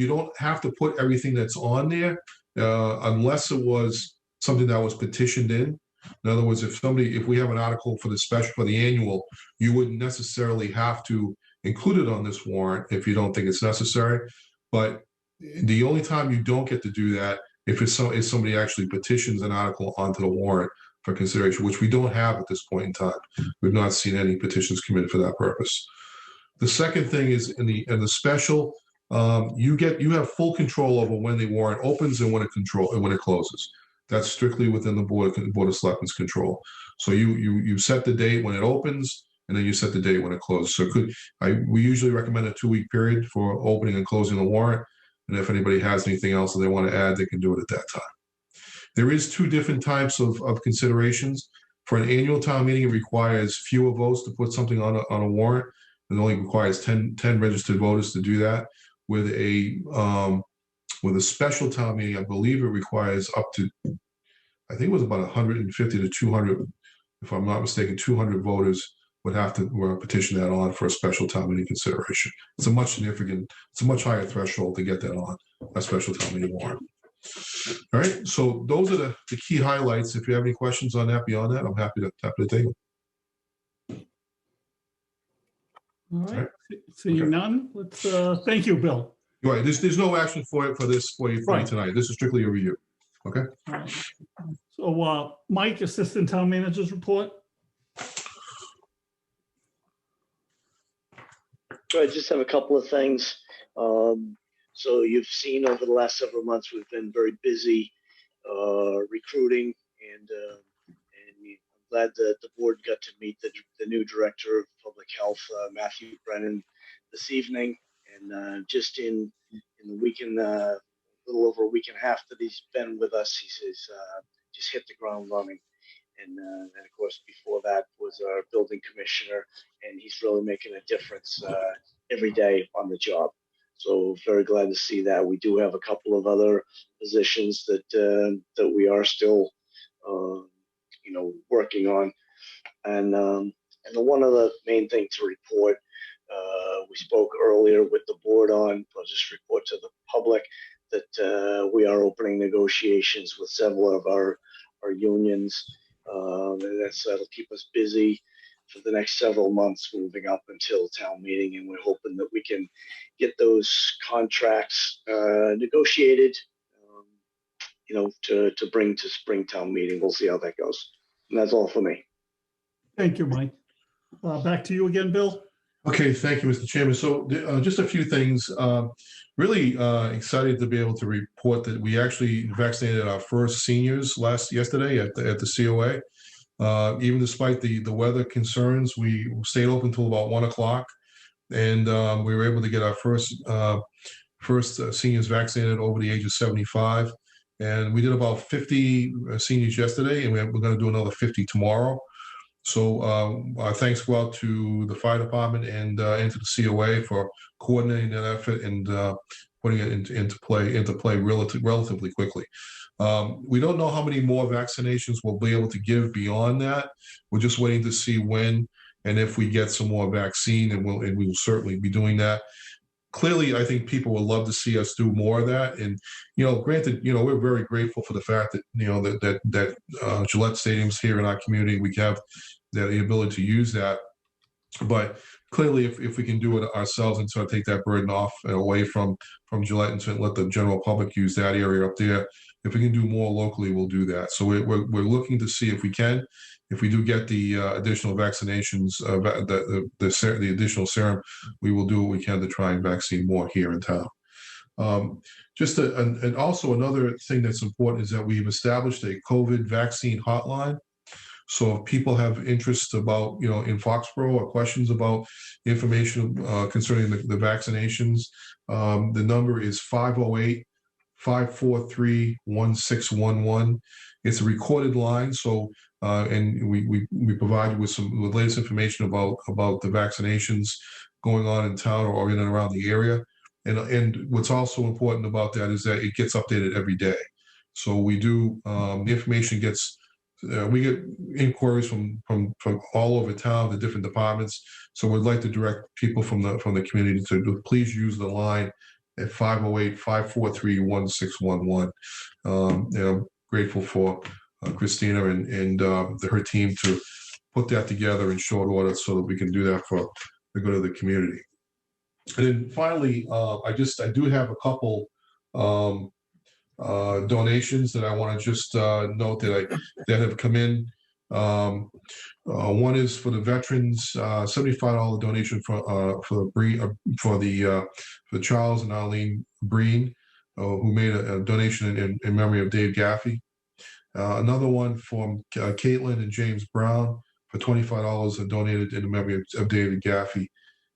don't have to put everything that's on there unless it was something that was petitioned in. In other words, if we have an article for the annual, you wouldn't necessarily have to include it on this warrant if you don't think it's necessary. But the only time you don't get to do that if somebody actually petitions an article onto the warrant for consideration, which we don't have at this point in time. We've not seen any petitions come in for that purpose. The second thing is in the special, you have full control over when the warrant opens and when it closes. That's strictly within the Board of Selectmen's control. So you set the date when it opens, and then you set the date when it closes. So we usually recommend a 2-week period for opening and closing the warrant. And if anybody has anything else that they want to add, they can do it at that time. There is 2 different types of considerations. For an annual town meeting, it requires fewer votes to put something on a warrant. It only requires 10 registered voters to do that. With a special town meeting, I believe it requires up to, I think it was about 150 to 200, if I'm not mistaken, 200 voters would have to petition that on for a special town meeting consideration. It's a much higher threshold to get that on a special town meeting warrant. All right, so those are the key highlights. If you have any questions on that beyond that, I'm happy to take them. All right, seeing none, let's thank you, Bill. You're right. There's no action for you tonight. This is strictly a review. Okay. All right. So Mike, Assistant Town Manager's report. I just have a couple of things. So you've seen over the last several months, we've been very busy recruiting, and I'm glad that the board got to meet the new Director of Public Health, Matthew Brennan, this evening. And just in the weekend, a little over a week and a half that he's been with us, he's just hit the ground running. And of course, before that was our building commissioner, and he's really making a difference every day on the job. So very glad to see that. We do have a couple of other positions that we are still, working on. And the one other main thing to report, we spoke earlier with the board on, I'll just report to the public that we are opening negotiations with several of our unions. And that'll keep us busy for the next several months moving up until town meeting, and we're hoping that we can get those contracts negotiated, to bring to spring town meeting. We'll see how that goes. And that's all for me. Thank you, Mike. Back to you again, Bill. Okay, thank you, Mr. Chairman. So just a few things. Really excited to be able to report that we actually vaccinated our first seniors yesterday at the COA. Even despite the weather concerns, we stayed open until about 1 o'clock, and we were able to get our first seniors vaccinated over the age of 75. And we did about 50 seniors yesterday, and we're going to do another 50 tomorrow. So our thanks go out to the fire department and to the COA for coordinating that effort and putting it into play relatively quickly. We don't know how many more vaccinations we'll be able to give beyond that. We're just waiting to see when and if we get some more vaccine, and we will certainly be doing that. Clearly, I think people would love to see us do more of that. And, granted, we're very grateful for the fact that, that Gillette Stadium's here in our community. We have the ability to use that. But clearly, if we can do it ourselves and sort of take that burden off and away from Gillette and sort of let the general public use that area up there, if we can do more locally, we'll do that. So we're looking to see if we can. If we do get the additional vaccinations, the additional serum, we will do what we can to try and vaccine more here in town. And also another thing that's important is that we've established a COVID vaccine hotline. So if people have interest about, in Foxborough or questions about information concerning the vaccinations, the number is 508-543-1611. It's a recorded line, so and we provide you with the latest information about the vaccinations going on in town or in and around the area. And what's also important about that is that it gets updated every day. So we do the information gets. We get inquiries from all over town, the different departments. So we'd like to direct people from the community to please use the line at 508-543-1611. And I'm grateful for Christina and her team to put that together in short order so that we can do that for the good of the community. And then finally, I do have a couple donations that I want to just note that have come in. One is for the veterans, $75 donation for Charles and Arlene Breen, who made a donation in memory of Dave Gaffey. Another one from Caitlin and James Brown for $25 donated in memory of David Gaffey.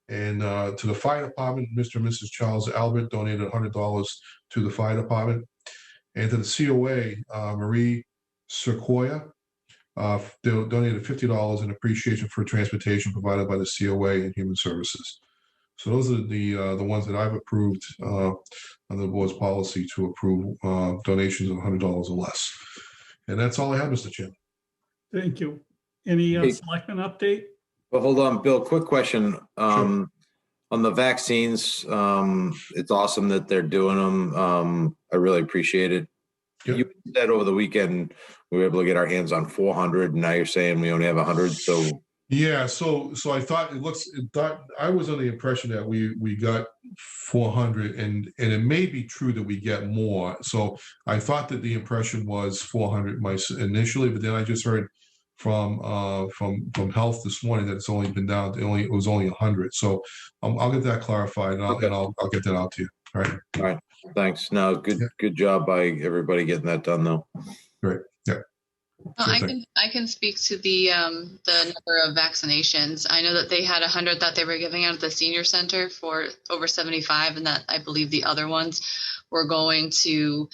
And to the fire department, Mr. and Mrs. Charles Albert donated $100 to the fire department. And to the COA, Marie Sequoia, they donated $50 in appreciation for transportation provided by the COA and Human Services. So those are the ones that I've approved under the board's policy to approve donations of $100 or less. And that's all I have, Mr. Chairman. Thank you. Any selectmen update? Well, hold on, Bill, quick question. Sure. On the vaccines, it's awesome that they're doing them. I really appreciate it. Yep. You said over the weekend we were able to get our hands on 400, and now you're saying we only have 100. So yeah, so I thought I was under the impression that we got 400, and it may be true that we get more. So I thought that the impression was 400 initially, but then I just heard from health this morning that it's only been down to it was only 100. So I'll get that clarified, and I'll get that out to you. All right. Thanks. No, good job by everybody getting that done, though. Great. Yeah. Well, I can speak to the number of vaccinations. I know that they had 100 that they were giving out at the senior center for over 75, and that I believe the other ones were going to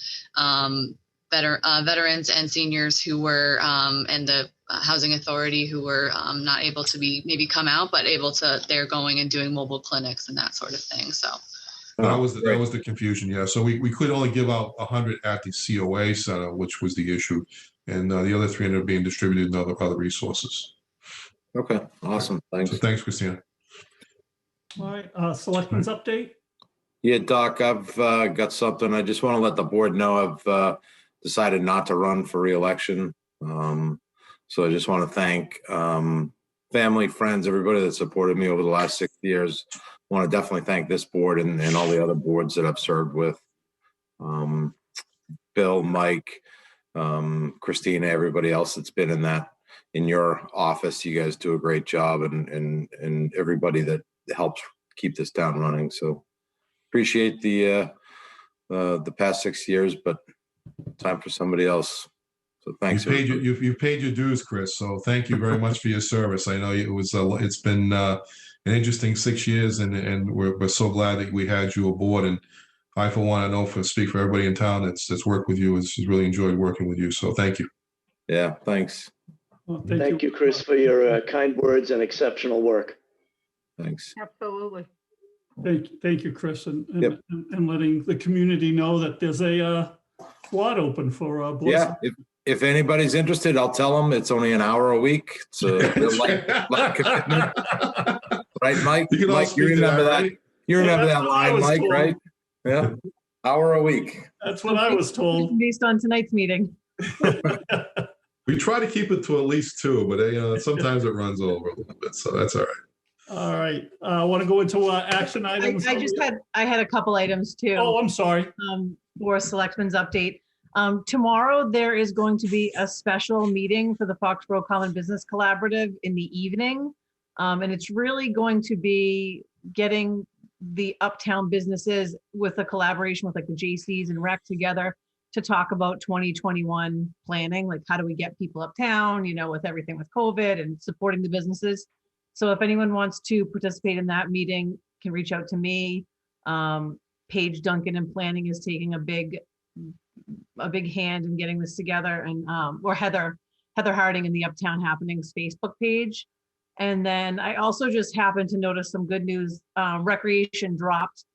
veterans and seniors who were and the housing authority who were not able to maybe come out, but they're going and doing mobile clinics and that sort of thing. So that was the confusion. Yeah. So we could only give out 100 at the COA center, which was the issue. And the other 300 are being distributed in other resources. Okay. Awesome. Thanks. So thanks, Christina. All right. Selectmen's update. Yeah, Doc, I've got something. I just want to let the board know I've decided not to run for re-election. So I just want to thank family, friends, everybody that supported me over the last 6 years. I want to definitely thank this board and all the other boards that I've served with. Bill, Mike, Christina, everybody else that's been in your office. You guys do a great job, and everybody that helps keep this town running. So appreciate the past 6 years, but time for somebody else. So thanks. You paid your dues, Chris. So thank you very much for your service. I know it's been an interesting 6 years, and we're so glad that we had you aboard. And I, for one, I know speak for everybody in town that's worked with you, has really enjoyed working with you. So thank you. Yeah, thanks. Well, Thank you, Chris, for your kind words and exceptional work. Thanks. Absolutely. Thank you, Chris, and letting the community know that there's a slot open for Board of Yeah, if anybody's interested, I'll tell them it's only an hour a week. It's a real light commitment. Right, Mike? Mike, you remember that? Right? You remember that line, Mike, told. Right? Yeah, hour a week. That's what I was told. Based on tonight's meeting. We try to keep it to at least 2, but sometimes it runs over a little bit, so that's all right. All right. I want to go into action items. I had a couple items too. Oh, I'm sorry. For Selectmen's update. Tomorrow there is going to be a special meeting for the Foxborough Common Business Collaborative in the evening. And it's really going to be getting the uptown businesses with a collaboration with like the JCs and Rec together to talk about 2021 planning, like how do we get people uptown, with everything with COVID and supporting the businesses. So if anyone wants to participate in that meeting, can reach out to me. Paige Duncan in planning is taking a big hand in getting this together, and or Heather Harding in the Uptown Happenings Facebook page. And then I also just happened to notice some good news. Recreation dropped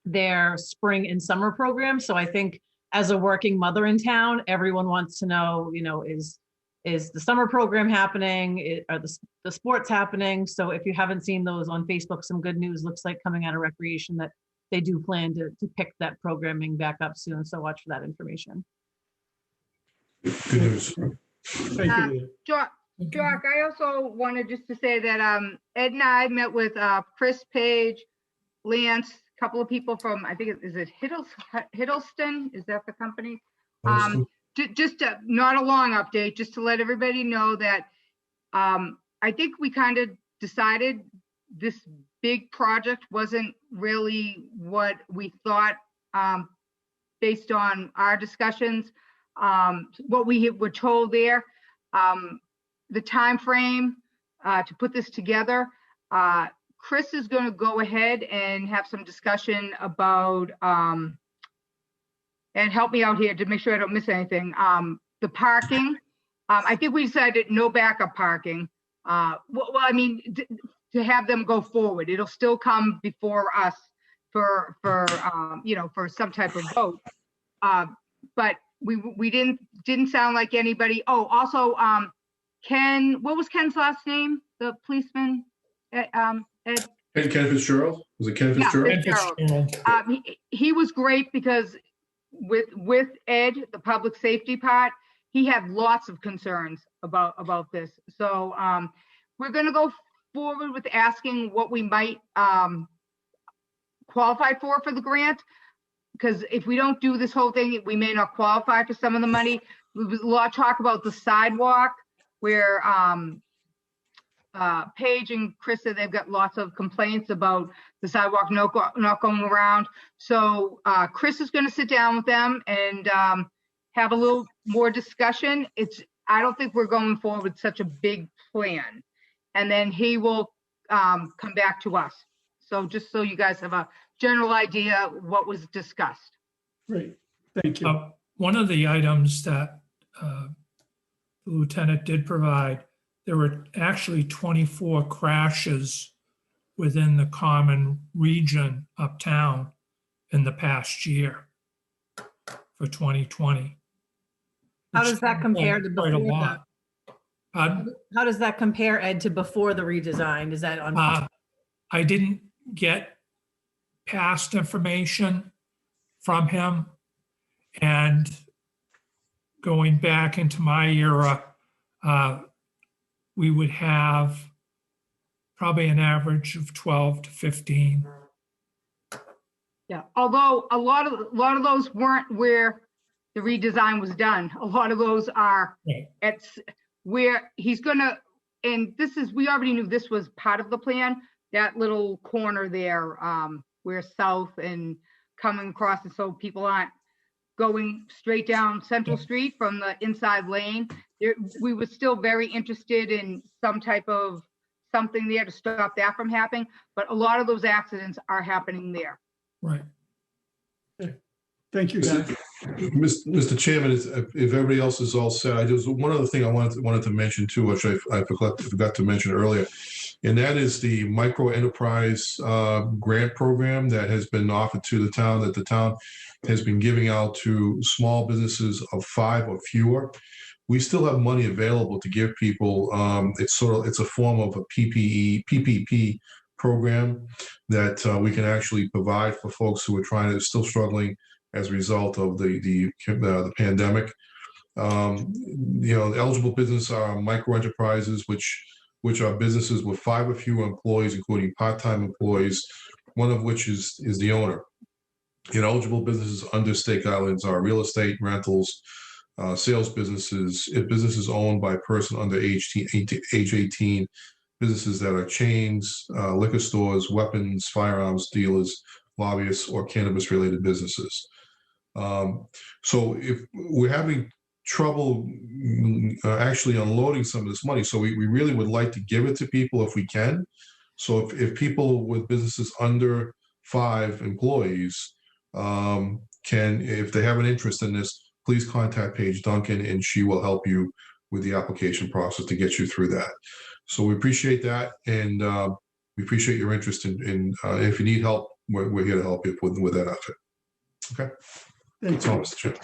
their spring and summer program. So I think as a working mother in town, everyone wants to know, is the summer program happening? Are the sports happening? So if you haven't seen those on Facebook, some good news looks like coming out of Recreation that they do plan to pick that programming back up soon. So watch for that information. Good news. Thank you. Jock, I also wanted just to say that Ed and I met with Chris, Page, Lance, a couple of people from, I think, is it Hiddleston? Is that the company? Just not a long update, just to let everybody know that I think we kind of decided this big project wasn't really what we thought based on our discussions, what we were told there. The time frame to put this together. Chris is going to go ahead and have some discussion about, and help me out here to make sure I don't miss anything. The parking. I think we decided no backup parking. Well, I mean, to have them go forward, it'll still come before us for some type of vote. But we didn't sound like anybody. Oh, also, Ken, what was Ken's last name? The policeman? Ed? Ken Fitzgerald? Was it Ken Fitzgerald? Yeah, Fitzgerald. He was great because with Ed, the public safety part, he had lots of concerns about this. So we're going to go forward with asking what we might qualify for the grant. Because if we don't do this whole thing, we may not qualify for some of the money. There was a lot of talk about the sidewalk, where Paige and Chris said they've got lots of complaints about the sidewalk not going around. So Chris is going to sit down with them and have a little more discussion. I don't think we're going forward with such a big plan. And then he will come back to us. So just so you guys have a general idea what was discussed. Great, thank you. One of the items that the lieutenant did provide, there were actually 24 crashes within the common region uptown in the past year for 2020. How does that compare to quite a before lot? How does that compare, Ed, to before the redesign? Is that on? I didn't get past information from him, and going back into my era, we would have probably an average of 12 to 15. Yeah, although a lot of those weren't where the redesign was done. A lot of those are at where he's gonna, and we already knew this was part of the plan. that little corner there, where south and coming across, and so people aren't going straight down Central Street from the inside lane. We were still very interested in some type of something there to stop that from happening, but a lot of those accidents are happening there. Right. Thank you, guys. Mr. Chairman, if everybody else is all set, I just, one other thing I wanted to mention too, which I forgot to mention earlier, and that is the micro enterprise grant program that has been offered to the town, that the town has been giving out to small businesses of 5 or fewer. We still have money available to give people. It's a form of a PPP program that we can actually provide for folks who are still struggling as a result of the pandemic. Eligible business are micro enterprises, which are businesses with 5 or fewer employees, including part-time employees, one of which is the owner. Eligible businesses under state guidelines are real estate, rentals, sales businesses, businesses owned by a person under age 18, businesses that are chains, liquor stores, weapons, firearms dealers, lobbyists, or cannabis-related businesses. So if we're having trouble actually unloading some of this money, so we really would like to give it to people if we can. So if people with businesses under 5 employees if they have an interest in this, please contact Paige Duncan and she will help you with the application process to get you through that. So we appreciate that, and we appreciate your interest in if you need help, we're here to help you with that effort. Okay. Thank you. Mr. Chair.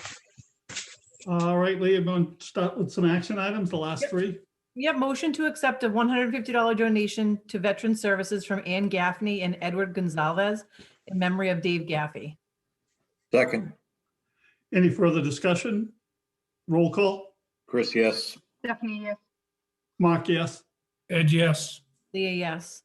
All right, Lee, I'm going to start with some action items, the last 3. Yep, motion to accept a $150 donation to Veteran Services from Ann Gaffney and Edward Gonzalez in memory of Dave Gaffey. Second. Any further discussion? Roll call. Chris, yes. Stephanie, yes. Mark, yes. Ed, yes. Leah, yes.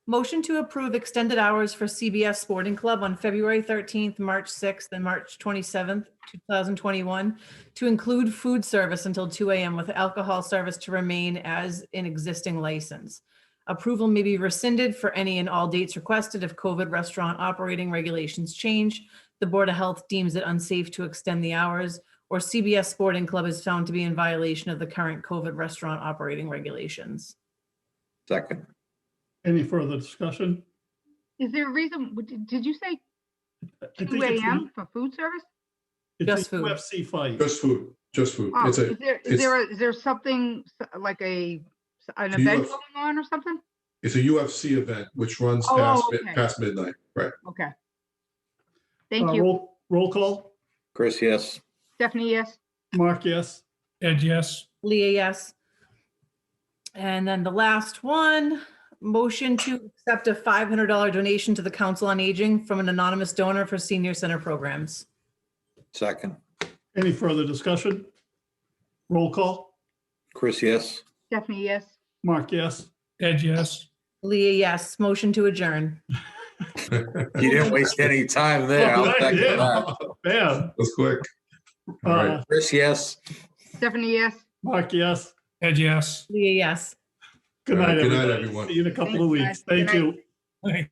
Motion to approve extended hours for CBS Sporting Club on February 13th, March 6th, and March 27th, 2021, to include food service until 2 a.m. with alcohol service to remain as an existing license. Approval may be rescinded for any and all dates requested if COVID restaurant operating regulations change, the Board of Health deems it unsafe to extend the hours, or CBS Sporting Club is found to be in violation of the current COVID restaurant operating regulations. Second. Any further discussion? Is there a reason, did you say I think 2 a.m. for food service? It's Just a food. UFC fight. Just food. Oh, It's is there something like an event going on or something? It's a UFC event which runs past midnight. Right. Okay. Thank you. Roll call. Chris, yes. Stephanie, yes. Mark, yes. Ed, yes. Leah, yes. And then the last one, motion to accept a $500 donation to the Council on Aging from an anonymous donor for senior center programs. Second. Any further discussion? Roll call. Chris, yes. Stephanie, yes. Mark, yes. Ed, yes. Leah, yes. Motion to adjourn. You didn't waste any time there. I'll second that. Man. That's quick. All right. Chris, yes. Stephanie, yes. Mark, yes. Ed, yes. Leah, yes. Good night, Good night, everybody. everyone. See you in a couple of Thanks, weeks. guys. Thank Good you. Right.